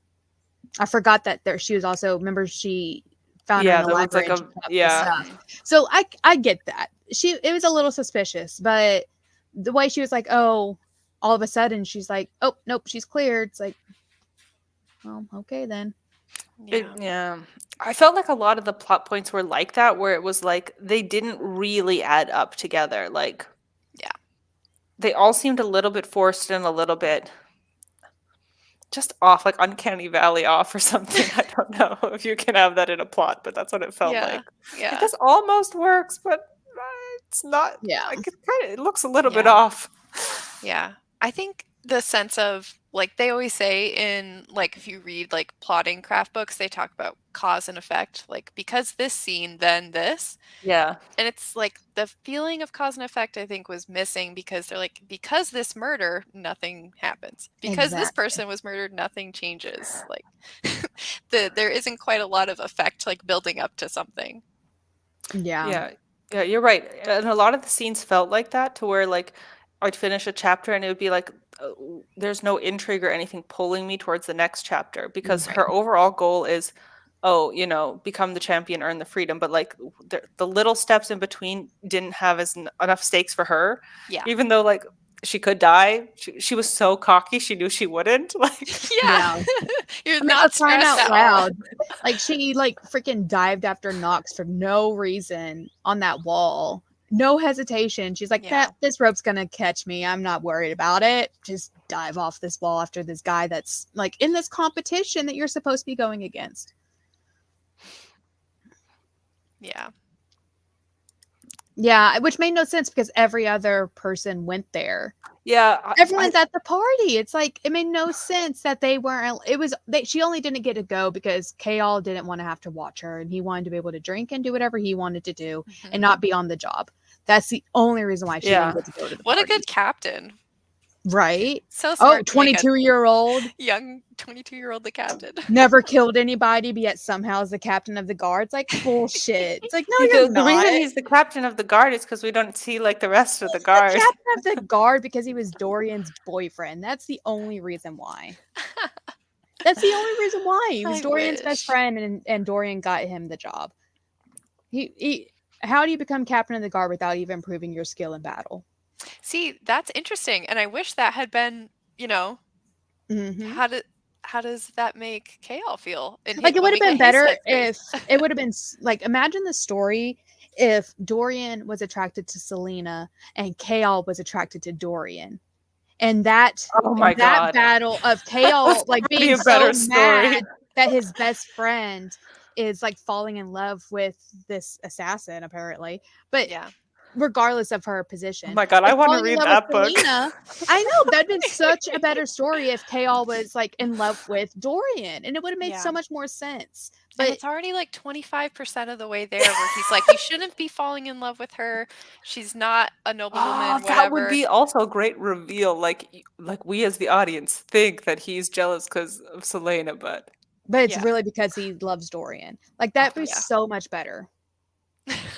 I forgot that she was also, remember she found her in the there was library like and she a kept the stuff. yeah. So I get that. It was a little suspicious, but the way she was like, oh, all of a sudden she's like, oh, nope, she's cleared. It's like, well, okay then. Yeah. I felt like a lot of the plot points were like that, where it was like they didn't really add up together. Like, Yeah. they all seemed a little bit forced and a little bit just off, like uncanny valley off or something. I don't know if you can have that in a plot, but that's what it felt like. Yeah. Like, this almost works, but It's not. Yeah. Like it looks a little bit Yeah. off. Yeah. I think the sense of like they always say in like if you read like plotting craft books, they talk about cause and effect, like because this scene, then this. Yeah. And it's like the feeling of cause and effect I think was missing because they're like, because this murder, nothing happens. Because this Exactly. person was murdered, nothing changes. Like there isn't quite a lot of effect like building up to something. Yeah. Yeah. Yeah, you're right. And a lot of the scenes felt like that to where like I'd finish a chapter and it would be like there's no intrigue or anything pulling me towards the next chapter because Right. her overall goal is become the champion, earn the freedom, but like the little steps in between didn't have enough stakes for her. Yeah. Even though like she could die, she was so cocky, she knew she wouldn't. Like Yeah. Yeah. You're I mean, not let's find stressed out at all. loud. Like she like freaking dived after Knox for no reason on that wall. No hesitation. She's like, Yeah. this rope's gonna catch me. I'm not worried about it. Just dive off this wall after this guy that's like in this competition that you're supposed to be going against. Yeah. Yeah, which made no sense because every other person went there. yeah, Everyone's at the party. It's like it made no sense that they weren't. It was she only didn't get to go because Kaol didn't want to have to watch her, and he wanted to be able to drink and do whatever he wanted to do and not be on the job. That's the only reason why she Yeah. didn't get to go to the What a party. good captain. Right? So Oh, smart to make a 22-year-old young 22-year-old the captain. never killed anybody, but yet somehow is the captain of the guard. It's like bullshit. It's like, no, The, you're the not. reason he's the captain of the guard is because we don't see like the rest of the He's guard. the captain of the guard because he was Dorian's boyfriend. That's the only reason why. That's the only reason why. He was I Dorian's wish. best friend, and Dorian got him the job. He how do you become captain of the guard without even proving your skill in battle? See, that's interesting. And I wish that had been, Mhm. how does that make Kaol feel? Like it when would have we been get his better headspace? if it would have been like imagine the story if Dorian was attracted to Selena and Kaol was attracted to Dorian. And that Oh my God. battle of Kaol like That'd be being a better so story. mad that his best friend is like falling in love with this assassin apparently. But Yeah. regardless of her position. Oh my God, I is want to falling in read love that with book. Selena. I know that'd been such a better story if Kaol was like in love with Dorian, and it would have made Yeah. so much more sense. And But it's already like 25% of the way there where he's like, you shouldn't be falling in love with her. She's not a noble woman, That would whatever. be also a great reveal. Like we as the audience think that he's jealous because of Selena, but it's Yeah. really because he loves Dorian. Like that'd be Yeah. so much better.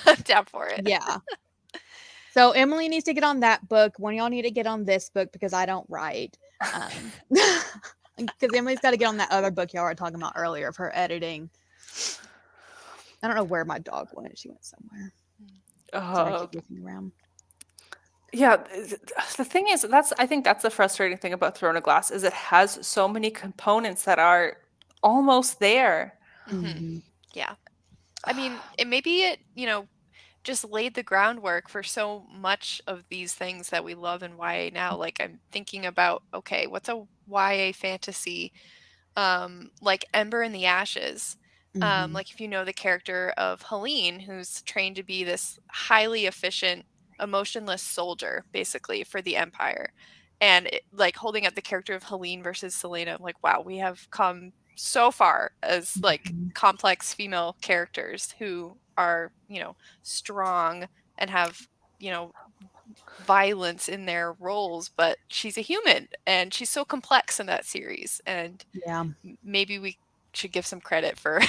I'm down for it. Yeah. So Emily needs to get on that book. One of y'all need to get on this book because I don't write. Because Emily's got to get on that other book y'all were talking about earlier of her editing. I don't know where my dog went. She went somewhere. So I keep looking around. Yeah, the thing is, I think that's the frustrating thing about Throne of Glass is it has so many components that are almost there. Mhm. Yeah. I mean, maybe it, just laid the groundwork for so much of these things that we love in YA now. Like I'm thinking about, okay, what's a YA fantasy? Like Ember in the Ashes. Mhm. Like if you know the character of Helene, who's trained to be this highly efficient, emotionless soldier, basically, for the Empire. And like holding up the character of Helene versus Selena, I'm like, wow, we have come so far as like Mhm. complex female characters who are, strong and have, violence in their roles, but she's a human and she's so complex in that series. And Yeah. maybe we should give some credit for,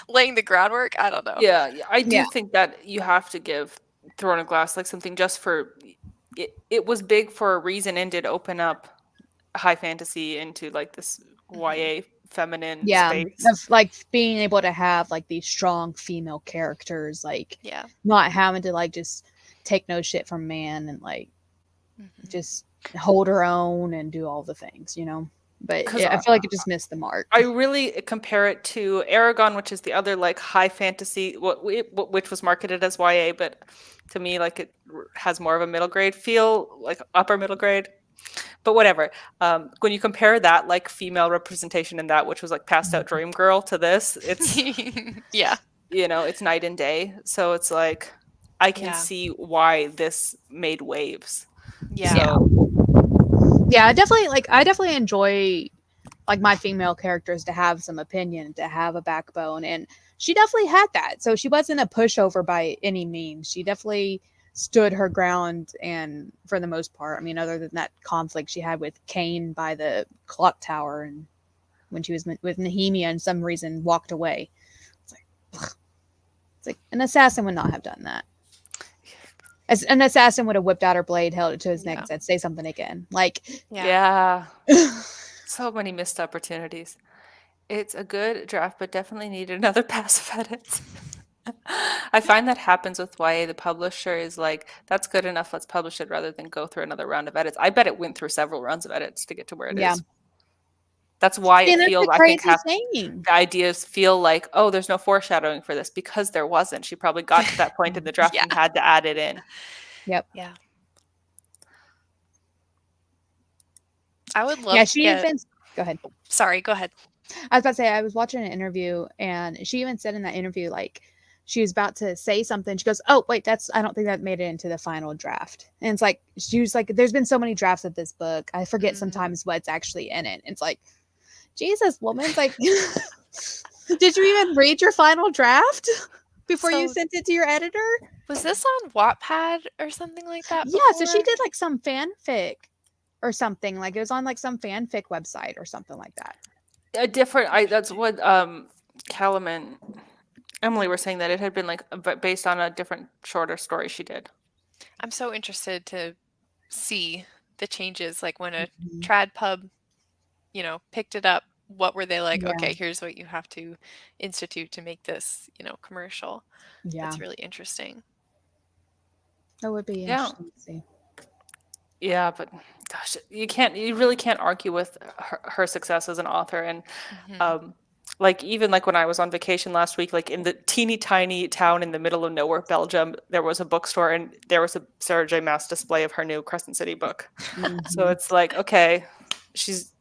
laying the groundwork. I don't know. Yeah, I do Yeah. think that you have to give Throne of Glass like something just for it was big for a reason and did open up high fantasy into like this YA feminine Yeah. space. Of like being able to have like these strong female characters, like Yeah. not having to like just take no shit from man and like just hold her own and do all the things, But 'Cause I feel like it just missed the mark. I really compare it to Aragon, which is the other like high fantasy, which was marketed as YA, but to me, like it has more of a middle grade feel, like upper middle grade. But whatever. When you compare that like female representation in that, which was like passed out dream girl, to this, it's Yeah. it's night and day. So it's like I can Yeah. see why this made waves. Yeah. So Yeah, I definitely enjoy like my female characters to have some opinion, to have a backbone, and she definitely had that. So she wasn't a pushover by any means. She definitely stood her ground, and for the most part, I mean, other than that conflict she had with Cain by the clock tower, and when she was with Nehemia and some reason walked away. It's like, ugh. It's like an assassin would not have done that. As an assassin would have whipped out her blade, held it to his neck, Yeah. and said, "Say something again." Like, yeah. So many missed opportunities. It's a good draft, but definitely needed another pass of edits. I find that happens with YA. The publisher is like, that's good enough, let's publish it rather than go through another round of edits. I bet it went through several rounds of edits to get to where it yeah, is. That's why it and that's feels, the I think, crazy thing. the ideas feel like, oh, there's no foreshadowing for this because there wasn't. She probably got to that point in the draft Yeah. and had to add it in. Yep. Yeah. I would love Yeah, to she get. even. Go ahead. Sorry, go ahead. I was about to say, I was watching an interview, and she even said in that interview, like, she was about to say something. She goes, "Oh, wait, I don't think that made it into the final draft." And it's like, she was like, "There's been so many drafts of this book. I forget sometimes what's actually in it." It's like, Jesus, woman. It's like, did you even read your final draft before you So- sent it to your editor? Was this on Wattpad or something like that? Yeah, so she before? did like some fanfic or something. Like it was on like some fanfic website or something like that. A different, that's what Callum and Emily were saying, that it had been like based on a different shorter story she did. I'm so interested to see the changes, like when a Mhm. trad pub, picked it up. What were they like? Yeah. Okay, here's what you have to institute to make this, commercial. Yeah, That's really interesting. that would be Yeah. interesting to see. Yeah, but gosh, you really can't argue with her success as an author. And Mhm. like, even like when I was on vacation last week, like in the teeny tiny town in the middle of nowhere, Belgium, there was a bookstore and there was a Sarah J. Maas display of her new Crescent City book. So Mhm. it's like, okay, she's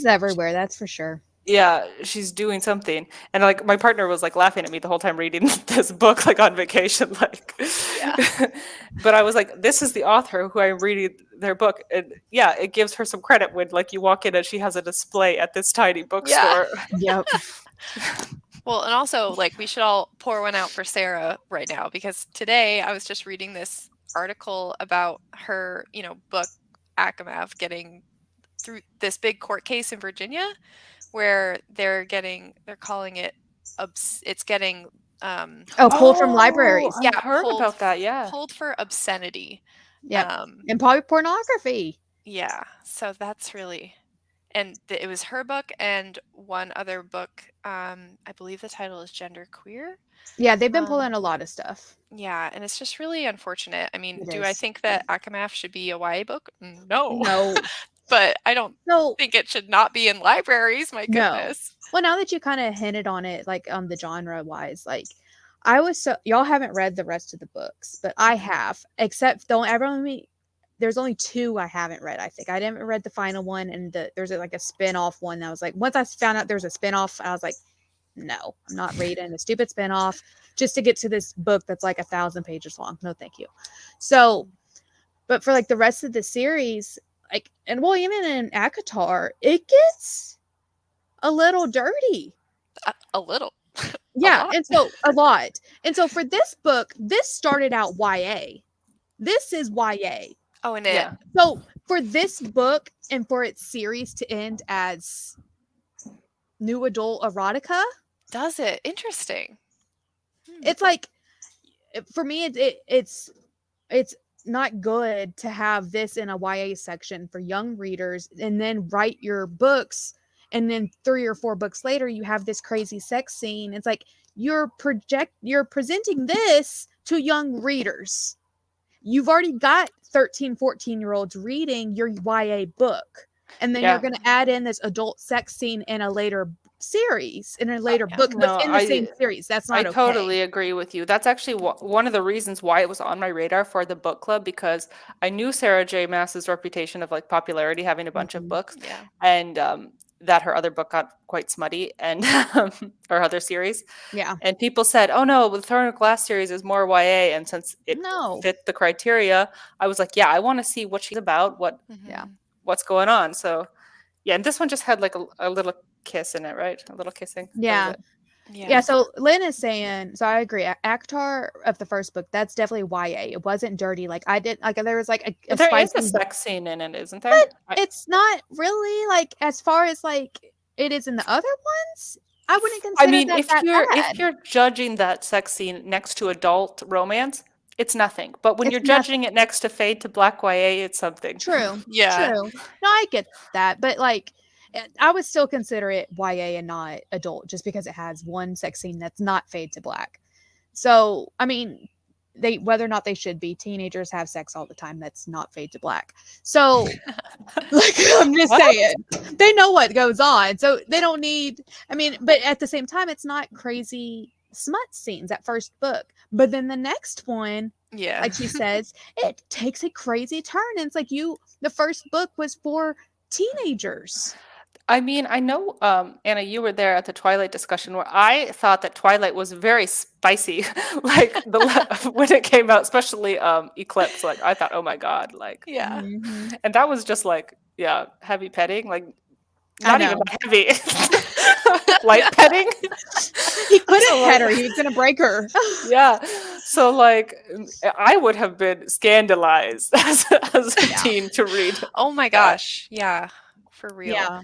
everywhere, that's for sure. yeah, she's doing something. And like my partner was like laughing at me the whole time reading this book, like on vacation, like Yeah. but I was like, this is the author who I'm reading their book. And yeah, it gives her some credit when like you walk in and she has a display at this tiny bookstore. Yep. Well, and also, like, we should all pour one out for Sarah right now, because today I was just reading this article about her, book, Akamav, getting through this big court case in Virginia where they're calling it, it's getting, Pulled from libraries. I've heard about that, yeah. pulled for obscenity. Yep. And probably pornography. Yeah, so that's really, and it was her book and one other book. I believe the title is Gender Queer. Yeah, they've been pulling a lot of stuff. Yeah, and it's just really unfortunate. I mean, It do I is. think that Akamath should be a YA book? No. No. But I don't No. think it should not be in libraries. My No. goodness. Well, now that you kind of hinted on it, like on the genre wise, like y'all haven't read the rest of the books, but I have, except there's only 2 I haven't read. I think I didn't read the final one, and there's like a spin-off one that was like, once I found out there's a spin-off, I was like, no, I'm not reading a stupid spin-off just to get to this book that's like 1,000 pages long. No, thank you. So, but for like the rest of the series, like, and well, even in Akatar, it gets a little dirty. A little. Yeah, lot. and so a lot. And so for this book, this started out YA. This is YA. Oh, and Yeah. So for this book and for its series to end as new adult erotica, does it? Interesting. it's like, for me, it's not good to have this in a YA section for young readers and then write your books, and then 3 or 4 books later you have this crazy sex scene. It's like you're presenting this to young readers. You've already got 13, 14-year-olds reading your YA book, and then Yeah. you're going to add in this adult sex scene in a later series, in a later book, No, but in the same series. That's not I okay. totally agree with you. That's actually one of the reasons why it was on my radar for the book club, because I knew Sarah J. Maas's reputation of like popularity, having a bunch of books, Yeah. and that her other book got quite smutty, and her other series. Yeah. And people said, "Oh no, the Throne of Glass series is more YA." And since it No. fit the criteria, I was like, "Yeah, I want to see what she's about, Yeah. what's going on." So yeah, and this one just had like a little kiss in it, right? A little kissing. That was Yeah. it. Yeah. So Lynn is saying, so I agree. Akhtar of the first book, that's definitely YA. It wasn't dirty. Like I did, like there was like a But there is a spicy, sex scene in it, isn't there? but it's not really like as far as like it is in the other ones. I wouldn't I consider mean, that that if bad. you're judging that sex scene next to adult romance, it's nothing. But when It's you're not judging it next to Fade to Black YA, it's something. true. Yeah. True. No, I get that, but like I would still consider it YA and not adult just because it has one sex scene that's not fade to black. So, I mean, they whether or not they should be, teenagers have sex all the time. That's not fade to black. So, like I'm just What? saying, they know what goes on, so they don't need. I mean, but at the same time, it's not crazy smut scenes that first book. But then the next one, Yeah. like she says, it takes a crazy turn. And it's like the first book was for teenagers. I mean, I know, Anna, you were there at the Twilight discussion where I thought that Twilight was very spicy, like when it came out, especially Eclipse. Like I thought, oh my God, like, Yeah. Mhm. and that was just like, yeah, heavy petting, like I not even know. that heavy, light petting. He couldn't So, pet like, her. He was gonna break her. yeah, so like I would have been scandalized as a Yeah. teen to read. Oh my gosh. Yeah. For real. Yeah.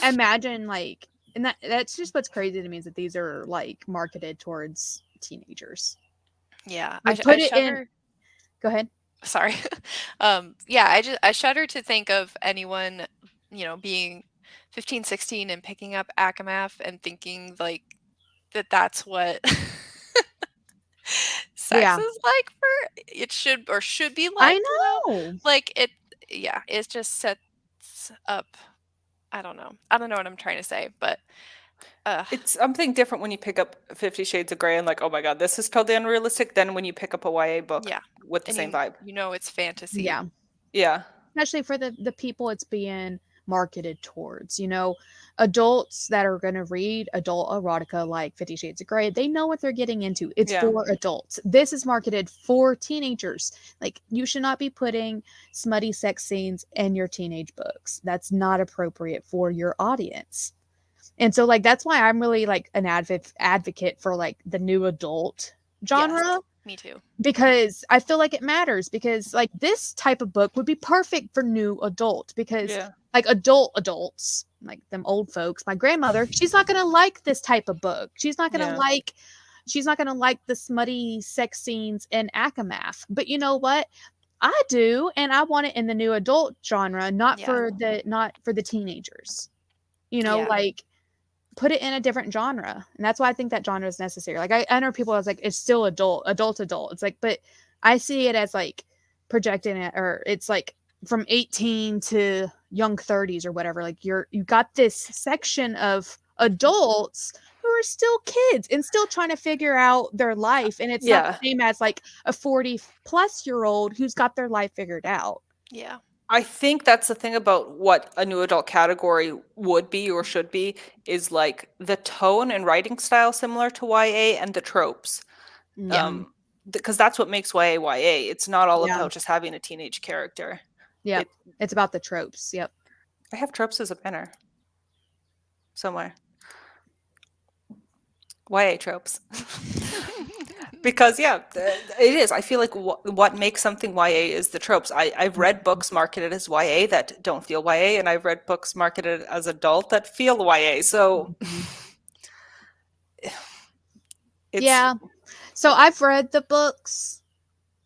Imagine like, and that's just what's crazy to me is that these are like marketed towards teenagers. Yeah. Like I put it in. shudder. Go ahead. Sorry. Yeah, I shudder to think of anyone, being 15, 16 and picking up Akamath and thinking like that's what sex Yeah. is like for it should be I like, know. like it yeah, it just sets up I don't know. I don't know what I'm trying to say, but It's something different when you pick up 50 Shades of Grey and like, oh my God, this is totally unrealistic, than when you pick up a YA book yeah. with the And same vibe. it's fantasy. Yeah. Yeah. Especially for the people it's being marketed towards. Adults that are going to read adult erotica like 50 Shades of Grey, they know what they're getting into. It's Yeah. for adults. This is marketed for teenagers. Like, you should not be putting smutty sex scenes in your teenage books. That's not appropriate for your audience. And so, like, that's why I'm really like an advocate for like the new adult genre. Yes, me too. Because I feel like it matters, because like this type of book would be perfect for new adult, because Yeah. like adults, like them old folks, my grandmother, she's not gonna like this type of book. She's not gonna like the smutty sex scenes in Akamath. But you know what? I do, and I want it in the new adult genre, not Yeah. for the teenagers. Yeah. Like put it in a different genre. And that's why I think that genre is necessary. Like I know people, I was like, it's still adult. It's like, but I see it as like projecting it, or it's like from 18 to young 30s or whatever. Like you got this section of adults who are still kids and still trying to figure out their life. And it's not the same as like a 40-plus-year-old who's got their life figured out. Yeah. I think that's the thing about what a new adult category would be or should be, is like the tone and writing style similar to YA and the tropes. Yeah. Because that's what makes YA YA. It's not all Yeah. about just having a teenage character. Yeah. It's about the tropes. Yep. I have tropes as a banner somewhere. YA tropes. Because it is. I feel like what makes something YA is the tropes. I've read books marketed as YA that don't feel YA, and I've read books marketed as adult that feel YA. So yeah. So I've read the books,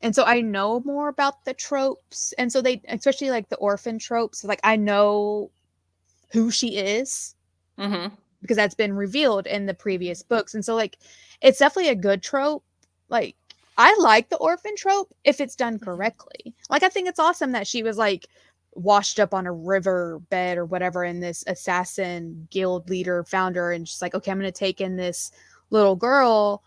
and so I know more about the tropes. And so they, especially like the orphan tropes, like I know who she is. Mm-hmm. Because that's been revealed in the previous books. And so like it's definitely a good trope. Like I like the orphan trope if it's done correctly. Like I think it's awesome that she was like washed up on a river bed or whatever, and this assassin guild leader found her and she's like, okay, I'm going to take in this little girl.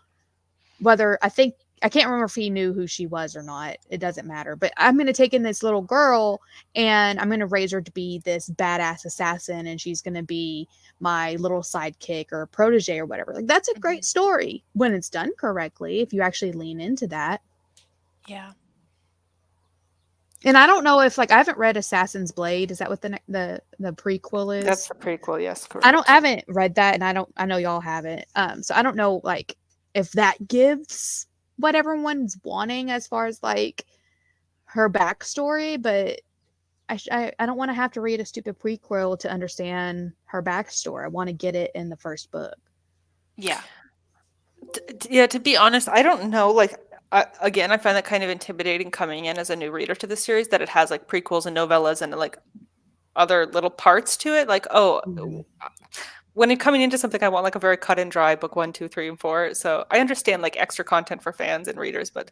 Whether I think I can't remember if he knew who she was or not. It doesn't matter. But I'm going to take in this little girl and I'm going to raise her to be this badass assassin, and she's going to be my little sidekick or protege or whatever. Like, that's a great story when it's done correctly, if you actually lean into that. Yeah. And I don't know if, like, I haven't read Assassin's Blade. Is that what the prequel is? That's the prequel, yes, correct. I haven't read that, and I know y'all haven't. So I don't know, like, if that gives what everyone's wanting as far as like her backstory, but I don't want to have to read a stupid prequel to understand her backstory. I want to get it in the first book. Yeah. Yeah, to be honest, I don't know. Like, again, I find that kind of intimidating coming in as a new reader to the series, that it has like prequels and novellas and like other little parts to it. Like, when it coming into something, I want like a very cut and dry book 1, 2, 3, and 4. So I understand like extra content for fans and readers, but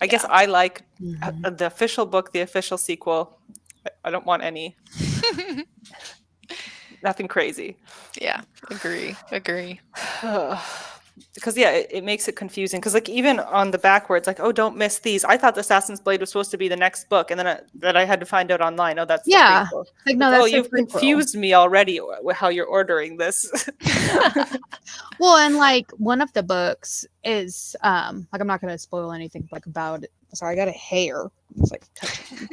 I guess I like the official book, the official sequel. I don't want any nothing crazy. Yeah. Agree. Because it makes it confusing. Because like even on the back where it's like, oh, don't miss these. I thought the Assassin's Blade was supposed to be the next book, and then that I had to find out online. Oh, that's the prequel. Like, no, that's you've confused me already with how you're ordering this. Well, and like one of the books is like, I'm not going to spoil anything like about it. Sorry, I got a hair. It's like touching.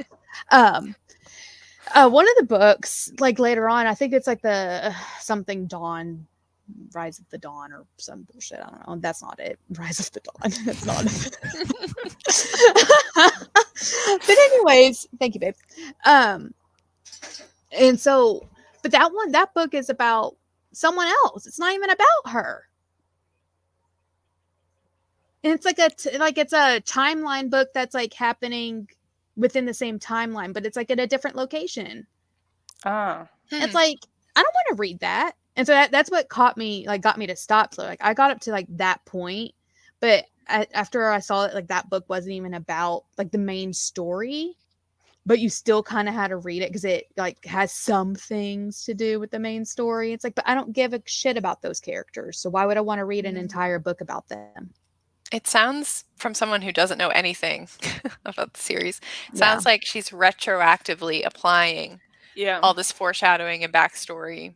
One of the books, like later on, I think it's like the something Dawn. Rise of the Dawn or some bullshit. I don't know. That's not it. Rise of the Dawn. That's not it. But anyways, thank you, babe. And so, but that book is about someone else. It's not even about her. And it's like it's a timeline book that's like happening within the same timeline, but it's like at a different location. It's like, I don't want to read that. And so that's what got me to stop. So like I got up to like that point, but after I saw it, like that book wasn't even about like the main story, but you still kind of had to read it because it like has some things to do with the main story. It's like, but I don't give a shit about those characters. So why would I want to read an entire book about them? It sounds, from someone who doesn't know anything about the series, sounds like she's retroactively applying all this foreshadowing and backstory.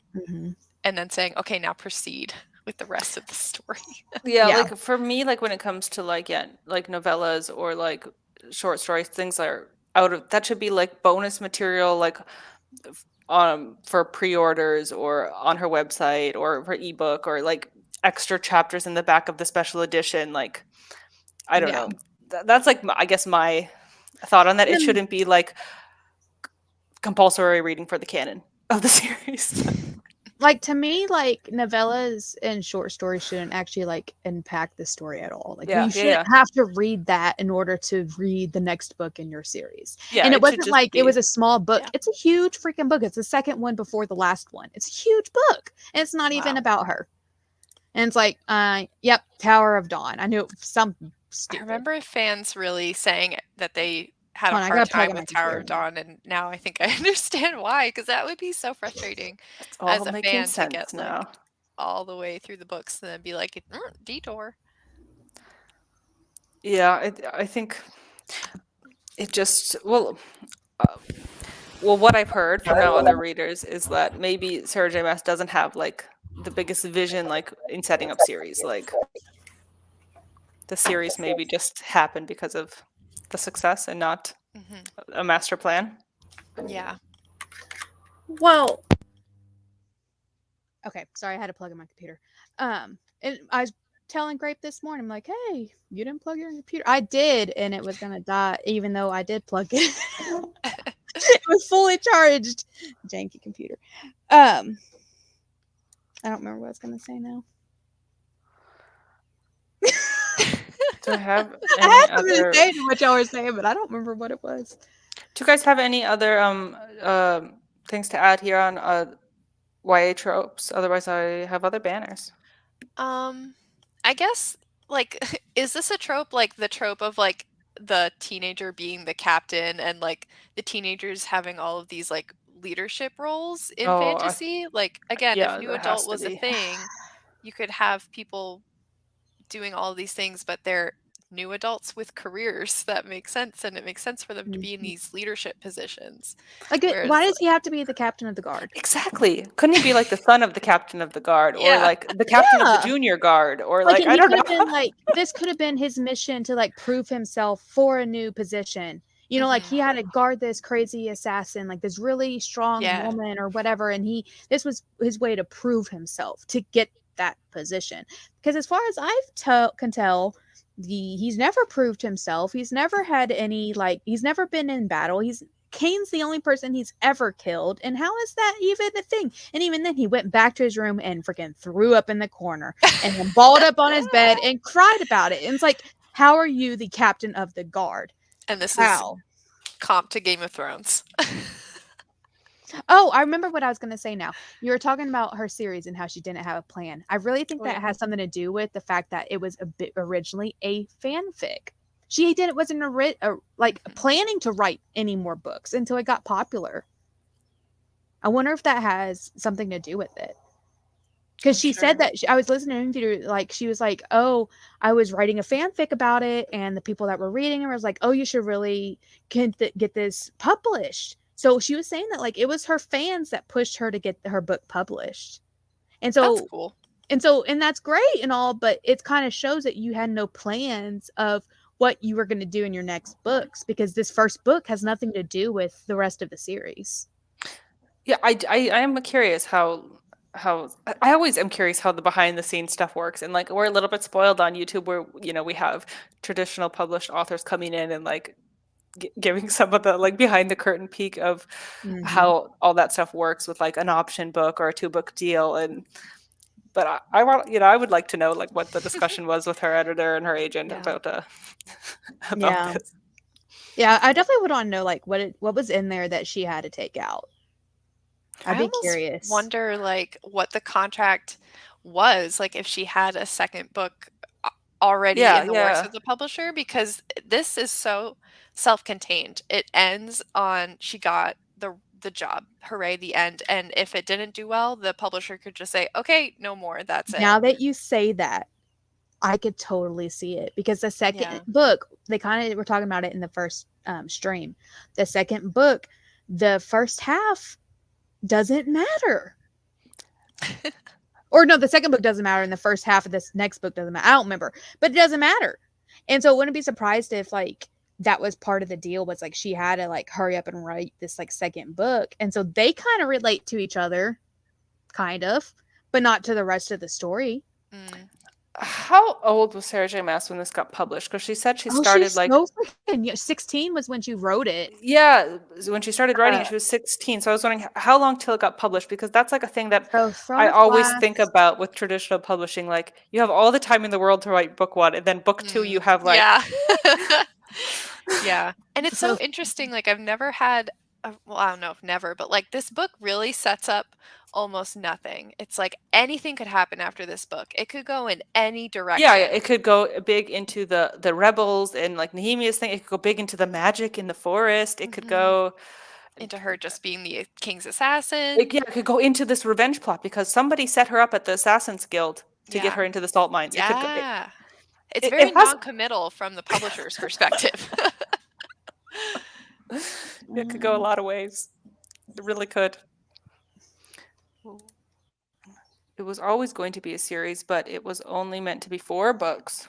And then saying, okay, now proceed with the rest of the story. Like for me, like when it comes to like novellas or like short stories, things are that should be like bonus material, like for pre-orders or on her website or for ebook, or like extra chapters in the back of the special edition. Like, I don't know. That's like, I guess my thought on that. It shouldn't be like compulsory reading for the canon of the series. Like, to me, like novellas and short stories shouldn't actually like impact the story at all. Like, you shouldn't have to read that in order to read the next book in your series. And it wasn't like it was a small book. It's a huge freaking book. It's the second one before the last one. It's a huge book, and it's not even about her. And it's like, yep, Tower of Dawn. I knew it was something stupid. I remember fans really saying that they had a hard time with Tower of Dawn, and now I think I understand why, because that would be so frustrating as a fan to get like all the way through the books and then be like, detour. Yeah, I think it just what I've heard from other readers is that maybe Sarah J. Maas doesn't have like the biggest vision like in setting up series. Like the series maybe just happened because of the success and not a master plan. Yeah. Well, okay, sorry, I had to plug in my computer. And I was telling Grape this morning, I'm like, hey, you didn't plug your computer. I did, and it was gonna die even though I did plug it. It was fully charged. Janky computer. I don't remember what I was gonna say now. Do I have any I had something other... to say to what y'all were saying, but I don't remember what it was. Do you guys have any other things to add here on YA tropes? Otherwise, I have other banners. I guess, like, is this a trope, like the trope of like the teenager being the captain and like the teenagers having all of these like leadership roles in fantasy? Like, again, if new adult was a thing, you could have people doing all of these things, but they're new adults with careers that make sense, and it makes sense for them to be in Mhm. these leadership positions. Like, Whereas, why does he have to be the captain of the guard? Exactly. Couldn't he be like the son of the captain of the guard, or yeah, like the captain of the Yeah. junior guard, or Like, like I he don't could have know. been like, this could have been his mission to like prove himself for a new position. You know, like he had to guard this crazy assassin, like this really strong yeah, woman or whatever, and this was his way to prove himself to get that position. Because as far as can tell, he's never proved himself. He's never had any like he's never been in battle. He's Kane's the only person he's ever killed, and how is that even a thing? And even then, he went back to his room and freaking threw up in the corner, and then balled up on his bed and cried about it. And it's like, how are you the captain of the guard? and this is How? comp to Game of Thrones. Oh, I remember what I was going to say now. You were talking about her series and how she didn't have a plan. I really think Oh, that yeah. has something to do with the fact that it was a bit originally a fanfic. She didn't wasn't like planning to write any more books until it got popular. I wonder if that has something to do with it. Because I'm she sure. said that I was listening to an interview, like she was like, "Oh, I was writing a fanfic about it, and the people that were reading it was like, oh, you should really get this published." So she was saying that like it was her fans that pushed her to get her book published, and That's so cool. and that's great and all, but it kind of shows that you had no plans of what you were going to do in your next books, because this first book has nothing to do with the rest of the series. Yeah, I am curious how I always am curious how the behind the scenes stuff works, and like we're a little bit spoiled on YouTube where we have traditional published authors coming in and like giving some of the like behind the curtain peek of Mm-hmm. how all that stuff works with like an option book or a 2-book deal. And but I want I would like to know like what the discussion was with her editor and her agent Yeah. about about Yeah. this. Yeah, I definitely would want to know like what was in there that she had to take out. I'd I be almost curious. wonder like what the contract was, like if she had a second book already Yeah, in the works yeah. with the publisher, because this is so self-contained. It ends on she got the job. Hooray, the end. And if it didn't do well, the publisher could just say, "Okay, no more. That's it." Now that you say that, I could totally see it, because the second Yeah. book, they kind of were talking about it in the first stream. The second book, the first half doesn't matter. Or no, the second book doesn't matter, and the first half of this next book doesn't matter. I don't remember, but it doesn't matter. And so I wouldn't be surprised if like that was part of the deal, was like she had to like hurry up and write this like second book. And so they kind of relate to each other, kind of, but not to the rest of the story. Mm. How old was Sarah J. Maas when this got published? Because she said she Oh, started she's like so freaking 16 was when she wrote it. yeah, when she started writing it, Uh, she was 16. So I was wondering how long till it got published, because that's like a thing that so Throne I of always think Glass. about with traditional publishing. Like you have all the time in the world to write book one, and then book two you have like Yeah. Yeah. And it's so So interesting. Like I've never had well, I don't know if never, but like this book really sets up almost nothing. It's like anything could happen after this book. It could go in any yeah, direction. it could go big into the rebels and like Nehemiah's thing. It could go big into the magic in the forest. It could Mhm. go Into her just being the king's assassin. yeah, it could go into this revenge plot because somebody set her up at the Assassins Guild to get Yeah. her into the salt mines. It could go Yeah. It's it very has non-committal from the publisher's perspective. it could go a lot of ways. It really could. It was always going to be a series, but it was only meant to be 4 books.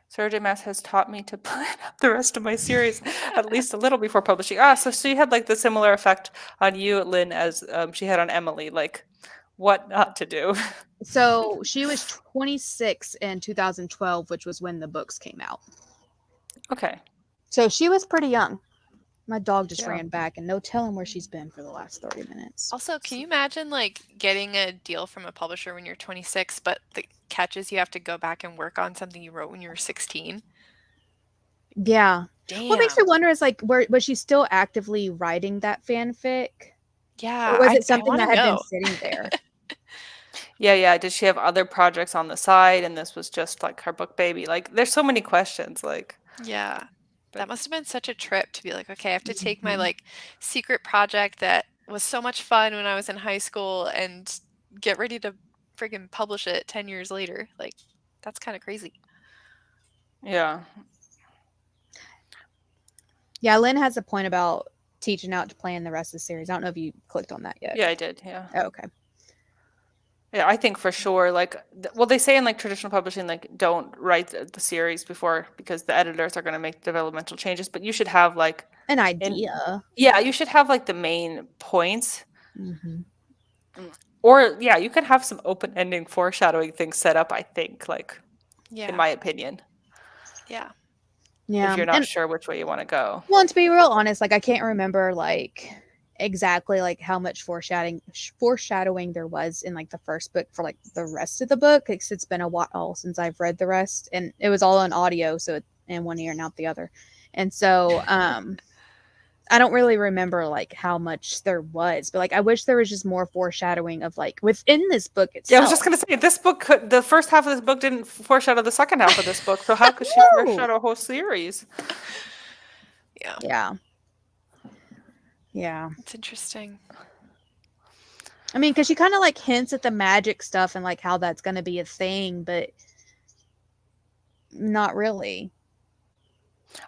Sarah J. Maas has taught me to plan out the rest of my series at least a little before publishing. So she had like the similar effect on you, Lynn, as she had on Emily, like what not to do. so she was 26 in 2012, which was when the books came out. Okay. So she was pretty young. My dog just Yeah. ran back, and no telling where she's been for the last 30 minutes. Also, can you imagine like getting a deal from a publisher when you're 26, but the catch is you have to go back and work on something you wrote when you were 16? Yeah. Damn. What makes me wonder is like, was she still actively writing that fanfic? Yeah. Or was it I something wanna that had know. been sitting there? Yeah. Did she have other projects on the side and this was just like her book baby? Like there's so many questions. Like Yeah. That must have been such a trip to be like, okay, I have to take my Mhm. like secret project that was so much fun when I was in high school and get ready to friggin' publish it 10 years later. Like, That's kind of crazy. Yeah. Yeah, Lynn has a point about teaching out to plan the rest of the series. I don't know if you clicked on that yet. Yeah, I did. Yeah. Oh, okay. Yeah, I think for sure, like, well, they say in like traditional publishing, like, don't write the series before because the editors are going to make developmental changes. But you should have like An in idea. yeah, you should have like the main points. Mm-hmm. Or yeah, you could have some open-ending foreshadowing things set up, I think, like in Yeah. my opinion, Yeah. Yeah. if you're not And sure which way you want to go. well, and to be real honest, like I can't remember like exactly like how much foreshadowing there was in like the first book for like the rest of the book, because it's been a while since I've read the rest, and it was all on audio, so in one ear and out the other. And so I don't really remember like how much there was, but like I wish there was just more foreshadowing of like within this book itself. Yeah, I was just gonna say this book the first half of this book didn't foreshadow the second half of this book, so how could she No. foreshadow a whole series? Yeah. Yeah. Yeah. It's interesting. I mean, because she kind of like hints at the magic stuff and like how that's going to be a thing, but not really.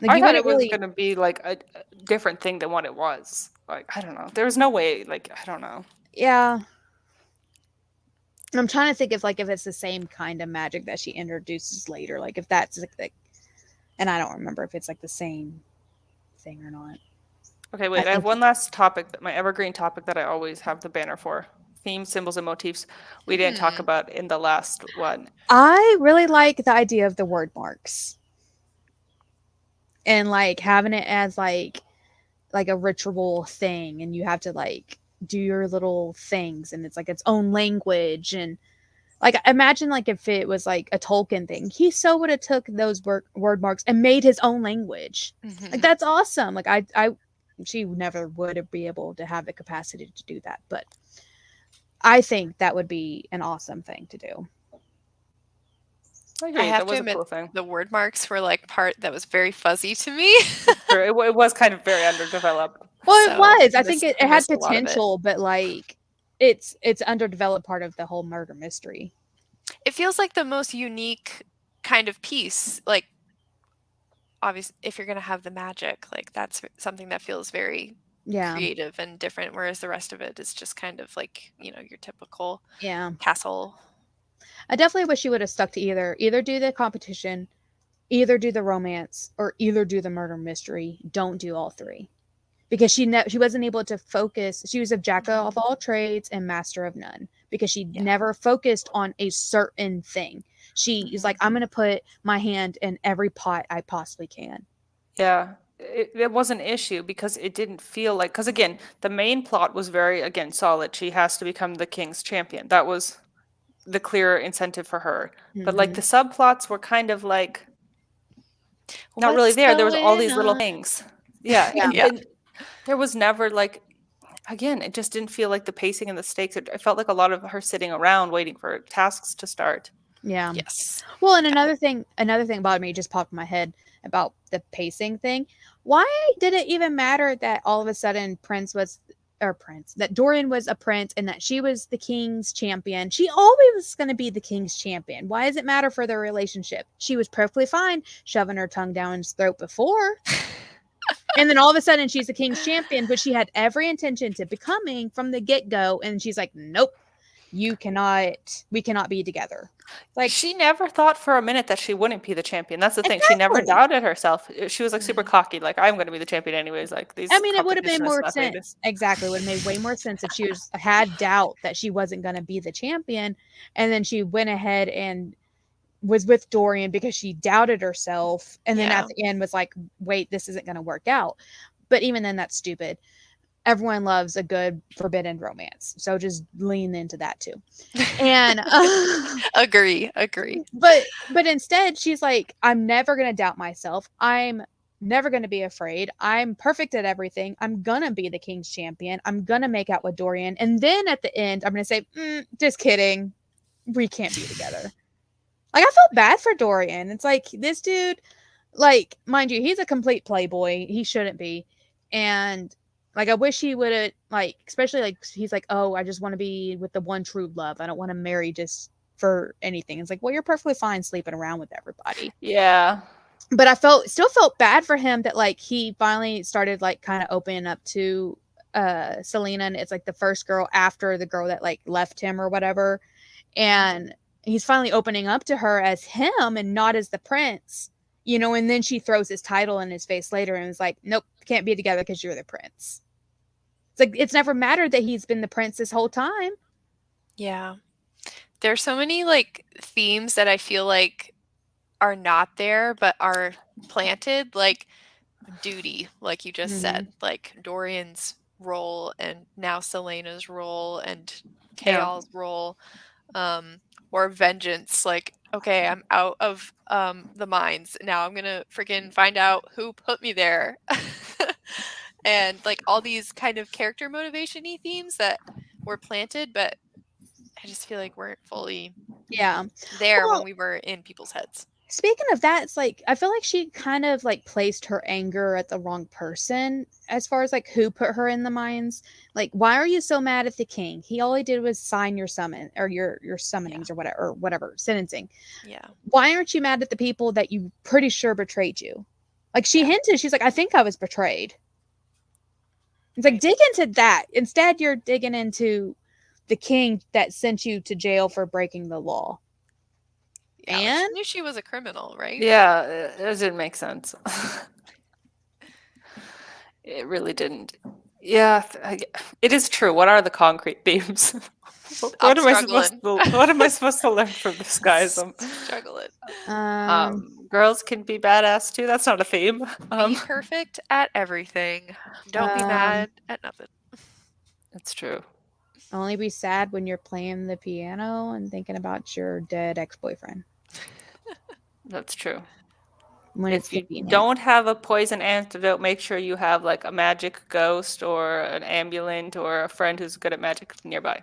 Like I you thought it wouldn't was really. gonna be like a different thing than what it was. Like, I don't know. There was no way, like, I don't know. Yeah. I'm trying to think if like if it's the same kind of magic that she introduces later, like if that's like, and I don't remember if it's like the same thing or not. Okay, wait, I have think- one last topic, my evergreen topic that I always have the banner for. Themes, symbols, and motifs. We didn't talk about in the last one. I really like the idea of the word marks and like having it as like a ritual thing, and you have to like do your little things, and it's like its own language. And like imagine like if it was like a Tolkien thing, he so would have took those word marks and made his own language. Mhm. Like that's awesome. Like I she never would be able to have the capacity to do that, but I think that would be an awesome thing to do. I I agree. have That to was a admit, cool thing. the word marks were like part that was very fuzzy to me. Sure, it was kind of very underdeveloped. Well, it So, was. I I think missed- it I had missed a lot of it. potential, but like it's underdeveloped part of the whole murder mystery. It feels like the most unique kind of piece. Like, obviously, if you're going to have the magic, like that's something that feels very Yeah. creative and different, whereas the rest of it is just kind of like, your typical Yeah. castle. I definitely wish you would have stuck to either do the competition, either do the romance, or either do the murder mystery. Don't do all three. Because she wasn't able to focus. She was a jack of all trades and master of none, because she Yeah. never focused on a certain thing. She is like, I'm going to put my hand in every pot I possibly can. Yeah, it was an issue because it didn't feel like, because again, the main plot was very, again, solid. She has to become the king's champion. That was the clear incentive for her. But like the subplots were kind of like not really What's there. There was all going these little on? things. Yeah, Yeah. and there was never like, again, it just didn't feel like the pacing and the stakes. It felt like a lot of her sitting around waiting for tasks to start. Yeah. Yes. Well, and another thing about me just popped in my head about the pacing thing. Why did it even matter that all of a sudden that Dorian was a prince and that she was the king's champion? She always was going to be the king's champion. Why does it matter for their relationship? She was perfectly fine shoving her tongue down his throat before. And then all of a sudden she's the king's champion, but she had every intention to becoming from the get-go. And she's like, nope, we cannot be together. Like, She never thought for a minute that she wouldn't be the champion. That's the thing. She never Exactly. doubted herself. She was like super cocky, like I'm going to be the champion anyways. Like these. I mean, it would have made competition is more nothing. sense. Exactly. It would have made way more sense if she had doubt that she wasn't going to be the champion. And then she went ahead and was with Dorian because she doubted herself. And then Yeah. at the end was like, wait, this isn't going to work out. But even then, that's stupid. Everyone loves a good forbidden romance. So just lean into that too. And Agree. but instead she's like, I'm never going to doubt myself. I'm never going to be afraid. I'm perfect at everything. I'm going to be the king's champion. I'm going to make out with Dorian. And then at the end, I'm going to say, just kidding. We can't be together. Like, I felt bad for Dorian. It's like, this dude, like, mind you, he's a complete playboy. He shouldn't be. And like, I wish he would have, like, especially like, he's like, oh, I just want to be with the one true love. I don't want to marry just for anything. It's like, well, you're perfectly fine sleeping around with everybody. Yeah. But I still felt bad for him that like he finally started like kind of opening up to Selena, and it's like the first girl after the girl that like left him or whatever, and he's finally opening up to her as him and not as the prince, you know. And then she throws his title in his face later and is like, nope, can't be together because you're the prince. It's like it's never mattered that he's been the prince this whole time. Yeah. There's so many like themes that I feel like are not there but are planted, like duty, like you just said, like Dorian's role and now Selena's role and Chaol's role, or vengeance, like, okay, I'm out of the mines. Now I'm gonna freaking find out who put me there. And like all these kind of character motivation-y themes that were planted, but I just feel like weren't fully there when we were in people's heads. Speaking of that, it's like I feel like she kind of like placed her anger at the wrong person as far as like who put her in the mines. Like, why are you so mad at the king? He all he did was sign your summon or your summonings or whatever sentencing. Yeah. Why aren't you mad at the people that you pretty sure betrayed you? Like she hinted, she's like, I think I was betrayed. It's like dig into that. Instead, you're digging into the king that sent you to jail for breaking the law. Yeah, and like she knew she was a criminal, right? Yeah, it didn't make sense. It really didn't. Yeah, it is true. What are the concrete themes? What am I supposed to learn from this, guys? I'm struggling. Girls can be badass too. That's not a theme. Be perfect at everything. Don't be mad at nothing. It's true. Only be sad when you're playing the piano and thinking about your dead ex-boyfriend. That's true. When if you don't have a poison antidote, make sure you have like a magic ghost or an amulet or a friend who's good at magic nearby.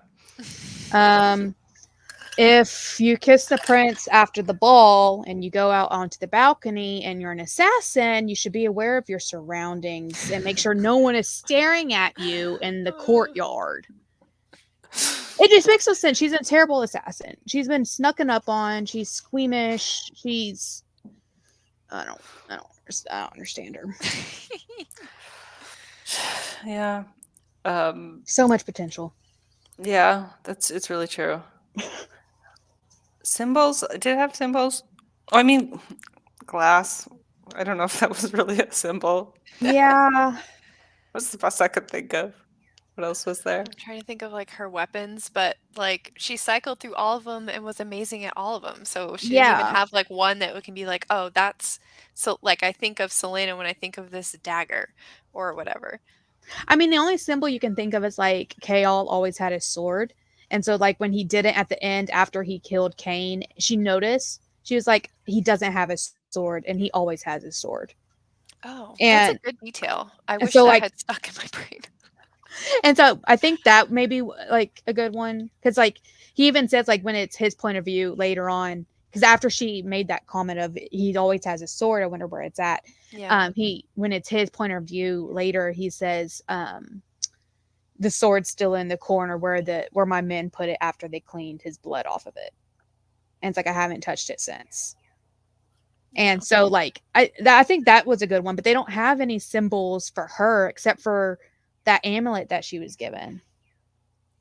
If you kiss the prince after the ball and you go out onto the balcony and you're an assassin, you should be aware of your surroundings and make sure no one is staring at you in the courtyard. It just makes no sense. She's a terrible assassin. She's been snucken up on. She's squeamish. She's I don't understand her. Yeah. So much potential. Yeah, it's really true. Symbols? Did it have symbols? Oh, I mean, glass. I don't know if that was really a symbol. Yeah. What's the best I could think of? What else was there? I'm trying to think of like her weapons, but like she cycled through all of them and was amazing at all of them. So she didn't even have like one that can be like, oh, that's so like I think of Selena when I think of this dagger or whatever. I mean, the only symbol you can think of is like Chaol always had his sword. And so like when he did it at the end after he killed Cain, she noticed. She was like, he doesn't have his sword and he always has his sword. Oh, that's a good detail. I wish so, that like, had stuck in my brain. And so I think that may be like a good one because like he even says like when it's his point of view later on, because after she made that comment of he always has a sword, I wonder where it's at. Yeah. When it's his point of view later, he says the sword's still in the corner where my men put it after they cleaned his blood off of it, and it's like I haven't touched it since. And so like I think that was a good one, but they don't have any symbols for her except for that amulet that she was given,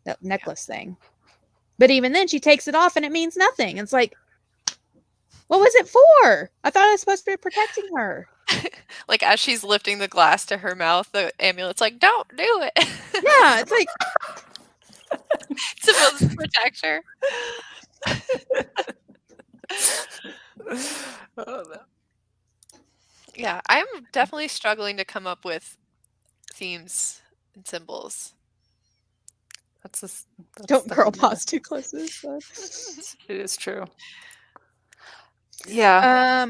that necklace thing. But even then she takes it off and it means nothing. It's like, what was it for? I thought it was supposed to be protecting her. Like as she's lifting the glass to her mouth, the amulet's like, don't do it. Yeah, it's like it's supposed to protect her. Yeah, I'm definitely struggling to come up with themes and symbols. Don't curl paws too close to this one. It is true. Yeah.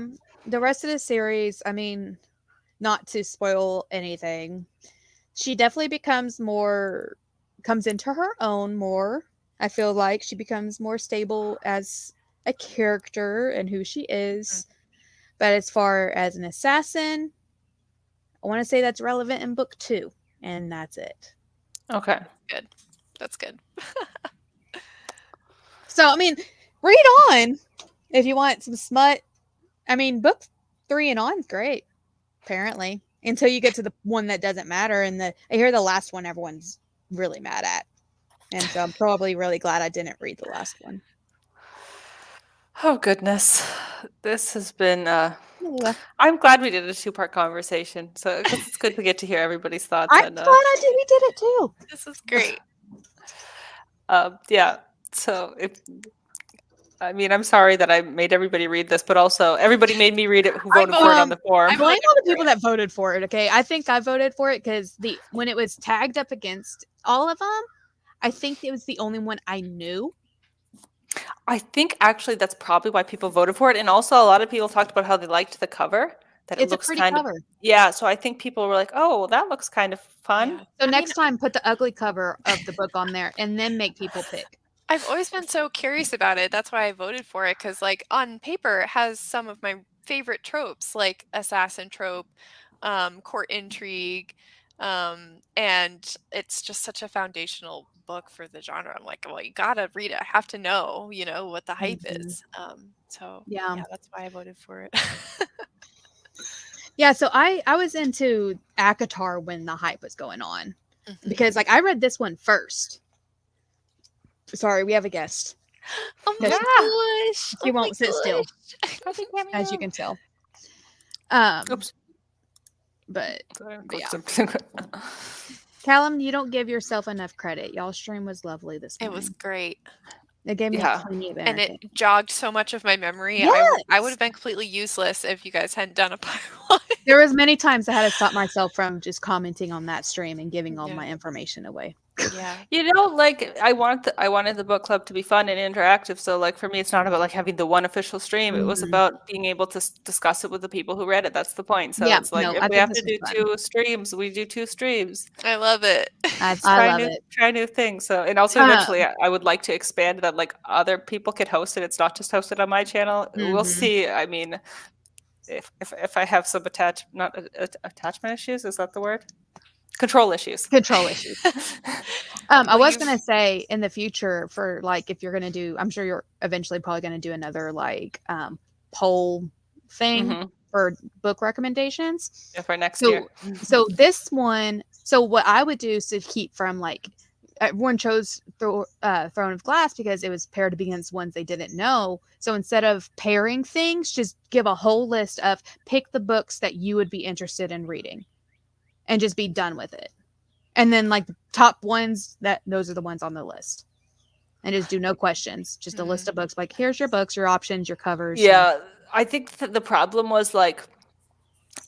The rest of the series, I mean, not to spoil anything, she definitely comes into her own more. I feel like she becomes more stable as a character and who she is. But as far as an assassin, I want to say that's relevant in book 2, and that's it. Okay. Good. That's good. So, I mean, Read on if you want some smut. I mean, book 3 and on is great, apparently, until you get to the one that doesn't matter. And I hear the last one everyone's really mad at. And so I'm probably really glad I didn't read the last one. Oh, goodness. This has been, Ugh. I'm glad we did a 2-part conversation. So, because it's good to get to hear everybody's thoughts. I'm And, glad we did it too. This is great. yeah. So, I'm sorry that I made everybody read this, but also everybody made me read it who voted for it on the forum. I blame all the people that voted for it. Okay, I think I voted for it because when it was tagged up against all of them, I think it was the only one I knew. I think actually that's probably why people voted for it, and also a lot of people talked about how they liked the cover. That it It's a looks pretty kind of cover. yeah. So I think people were like, "Oh, well, that looks kind of fun." Yeah. So next time, put the ugly cover of the book on there, and then make people pick. I've always been so curious about it. That's why I voted for it, because like on paper it has some of my favorite tropes, like assassin trope, court intrigue, and it's just such a foundational book for the genre. I'm like, well, you gotta read it. I have to know, what the hype is. So Yeah. that's why I voted for it. Yeah, so I was into ACOTAR when the hype was going on Mhm. because like I read this one first. Sorry, we have a guest. Oh my Yes. gosh! She won't sit still, still. as you can tell. Oops. But Sorry, yeah. something. Callum, you don't give yourself enough credit. Y'all's stream was lovely this It morning. was great. It gave me Yeah. plenty of And energy. it jogged so much of my memory. I Yes! would have been completely useless if you guys hadn't done a pile. There was many times I had to stop myself from just commenting on that stream and giving all Yeah. my information away. Yeah. Like I wanted the book club to be fun and interactive. So like for me, it's not about like having the one official stream. It was Mhm. about being able to discuss it with the people who read it. That's the point. So Yeah, it's like no, if I we think have this to was do fun. 2 streams, we do 2 streams. I love it. I Try love new it. try new things. So and also eventually I would like to expand that like other people could host it. It's not just hosted on my channel. We'll Mhm. see. I mean, if I have some attachment issues, is that the word? Control issues. Control issues. I Well, was you've- gonna say in the future for like if you're gonna do, I'm sure you're eventually probably gonna do another like poll thing Mhm. for book recommendations. Yeah, for next year. So this one, so what I would do is to keep from like everyone chose Throne of Glass because it was paired against ones they didn't know. So instead of pairing things, just give a whole list of pick the books that you would be interested in reading, and just be done with it. And then like the top ones, those are the ones on the list. And just do no questions. Just a list of books. Like here's your books, your options, your covers. Yeah, I think the problem was like,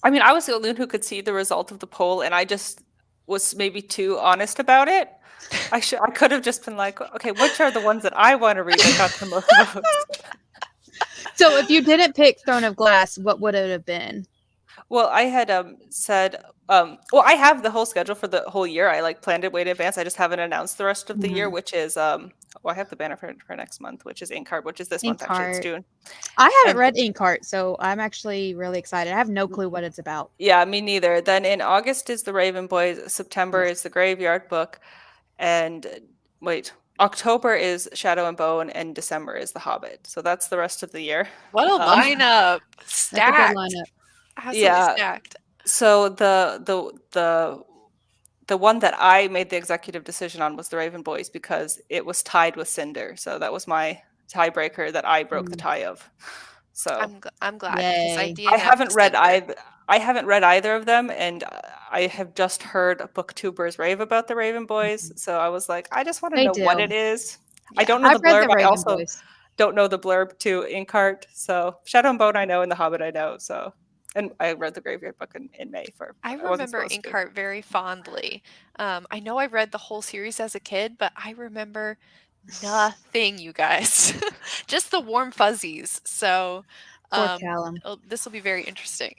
I was the only one who could see the result of the poll, and I just was maybe too honest about it. I could have just been like, okay, which are the ones that I want to read that got the most votes? So if you didn't pick Throne of Glass, what would it have been? Well, I had said, well, I have the whole schedule for the whole year. I like planned it way in advance. I just haven't announced the rest of the year, which is I have the banner for next month, which is Inkheart, which is this month actually. It's Inkheart. June. I haven't read Inkheart, so I'm actually really excited. I have no clue what it's about. Yeah, me neither. Then in August is the Raven Boys. September is the Graveyard Book, and October is Shadow and Bone, and December is The Hobbit. So that's the rest of the year. What a lineup! Stacked. That's a good lineup. Absolutely Yeah. stacked. So the one that I made the executive decision on was the Raven Boys because it was tied with Cinder. So that was my tiebreaker that I broke the tie of. So I'm glad because I Yay. DNF'd I haven't read Cinder. I haven't read either of them, and I have just heard booktubers rave about the Raven Boys. So I was like, I just want to They know what do. it is. Yeah. I don't know I've the read blurb. the I Raven also Boys. don't know the blurb to Inkheart. So Shadow and Bone I know, and The Hobbit I know. So and I read the Graveyard Book in May I wasn't remember supposed to. Inkheart very fondly. I know I read the whole series as a kid, but I remember nothing, you guys. Just the warm fuzzies. So Poor Callum. this will be very interesting.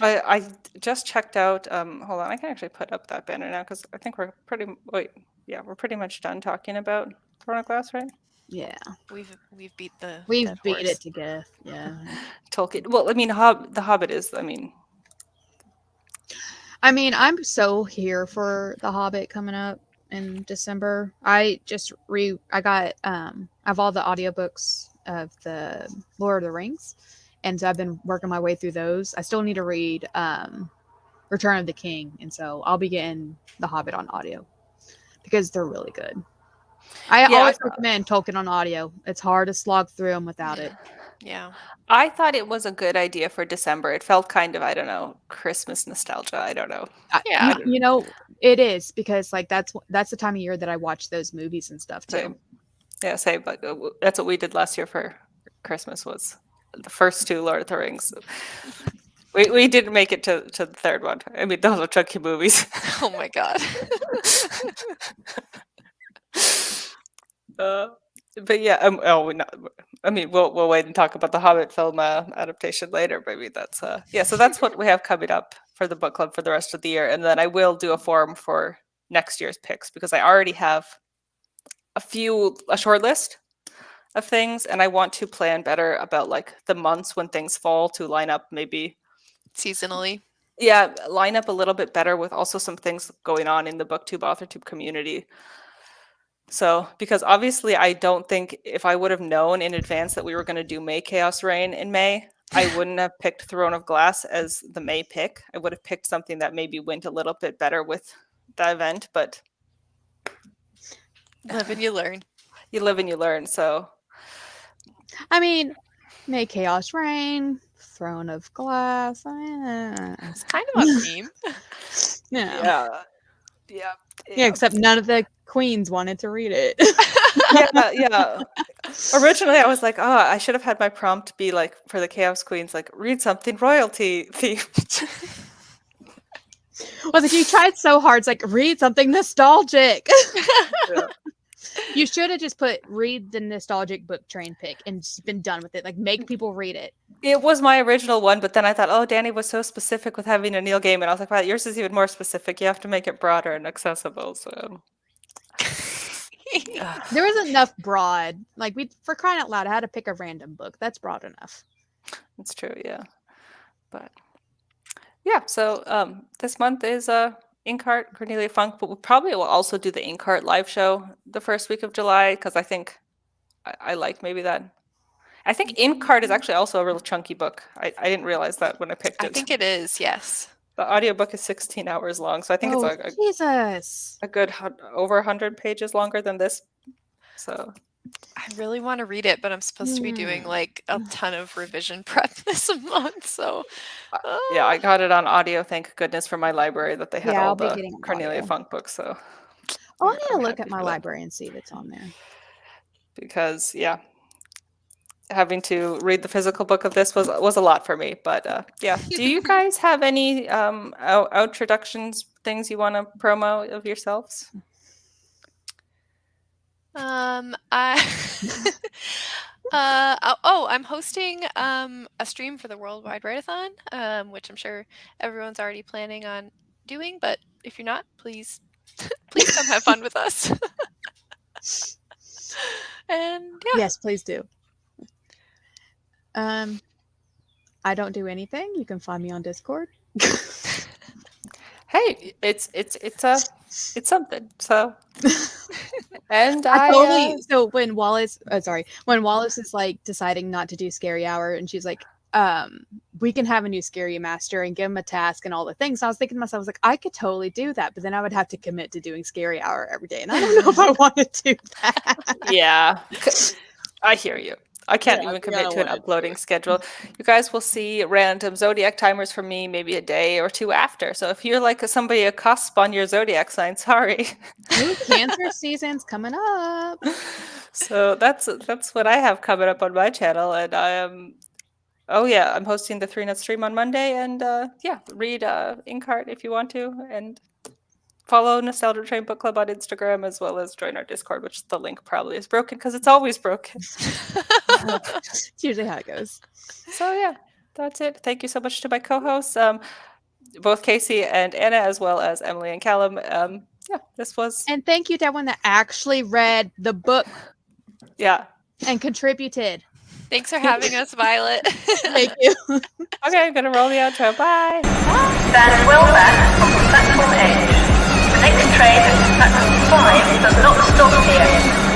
I just checked out. Hold on, I can actually put up that banner now because I think we're pretty much done talking about Throne of Glass, right? Yeah. We've beat the We've dead beat horse. it to death. Yeah. Tolkien. Well, The Hobbit is. I'm so here for The Hobbit coming up. in December. I got I have all the audiobooks of the Lord of the Rings, and so I've been working my way through those. I still need to read Return of the King, and so I'll be getting The Hobbit on audio because they're really good. I always recommend Tolkien on audio. It's hard to slog through them without it. Yeah. I thought it was a good idea for December. It felt kind of, I don't know, Christmas nostalgia. I don't know. Yeah. You know, it is because like that's the time of year that I watch those movies and stuff too. Same. Yeah, same. But that's what we did last year for Christmas was the first two Lord of the Rings. We didn't make it to the third one. I mean, those are chunky movies. Oh my god. But yeah, we'll wait and talk about the Hobbit film adaptation later. Maybe that's yeah. So that's what we have coming up for the book club for the rest of the year, and then I will do a form for next year's picks because I already have a short list of things, and I want to plan better about like the months when things fall to line up maybe seasonally. Yeah, line up a little bit better with also some things going on in the BookTube AuthorTube community. So, because obviously I don't think if I would have known in advance that we were going to do May Chaos Reign in May, I wouldn't have picked Throne of Glass as the May pick. I would have picked something that maybe went a little bit better with the event, but live and you learn. You live and you learn, so. I mean, May Chaos Reign, Throne of Glass. It's kind of a theme. Yeah. Yeah. Yeah, except none of the queens wanted to read it. Yeah. Originally, I was like, oh, I should have had my prompt be like for the Chaos Queens, like read something royalty themed. Well, like you tried so hard, it's like read something nostalgic. Yeah. You should have just put read the nostalgic book train pick and just been done with it. Like make people read it. It was my original one, but then I thought, oh, Danny was so specific with having a Neill game, and I was like, wow, yours is even more specific. You have to make it broader and accessible. So there was enough broad. Like for crying out loud, I had to pick a random book. That's broad enough. That's true, yeah. But yeah, so this month is Inkheart, Cornelia Funk, but we probably will also do the Inkheart live show the first week of July because I think I like maybe that. I think Inkheart is actually also a real chunky book. I didn't realize that when I picked it. I think it is, yes. The audiobook is 16 hours long, so I think it's a good over 100 pages longer than this. So I really want to read it, but I'm supposed to be doing like a ton of revision prep this month. So yeah, I got it on audio. Thank goodness for my library that they had all the Cornelia audio. Funk books. So I need to look at my library and see if it's on there. Because yeah, having to read the physical book of this was a lot for me. But yeah, do you guys have any introductions, things you want to promo of yourselves? I'm hosting a stream for the Worldwide Write-a-thon, which I'm sure everyone's already planning on doing. But if you're not, please come have fun with us. And yeah. Yes, please do. I don't do anything. You can find me on Discord. Hey, it's something. So, and so when Wallace is like deciding not to do Scary Hour, and she's like, we can have a new Scary Master and give him a task and all the things. I was thinking to myself, I was like, I could totally do that, but then I would have to commit to doing Scary Hour every day, and I don't know if I want to do that. Yeah, I hear you. I can't even commit to an uploading schedule. You guys will see random zodiac timers from me maybe a day or two after. So if you're like somebody a cusp on your zodiac sign, sorry. New Cancer season's coming up. So that's what I have coming up on my channel, and I am. Oh yeah, I'm hosting the 3-Nut stream on Monday, and yeah, read Inkheart if you want to, and follow Nostalgia Train Book Club on Instagram, as well as join our Discord, which the link probably is broken because it's always broken. It's usually how it goes. So yeah, that's it. Thank you so much to my co-hosts, both Casey and Anna, as well as Emily and Callum. Yeah, this was. And thank you to everyone that actually read the book. Yeah. And contributed. Thanks for having us, Violet. Thank you. Okay, I'm gonna roll the outro. Bye. Stand well back from the platform edge. The next train at platform 5 does not stop here.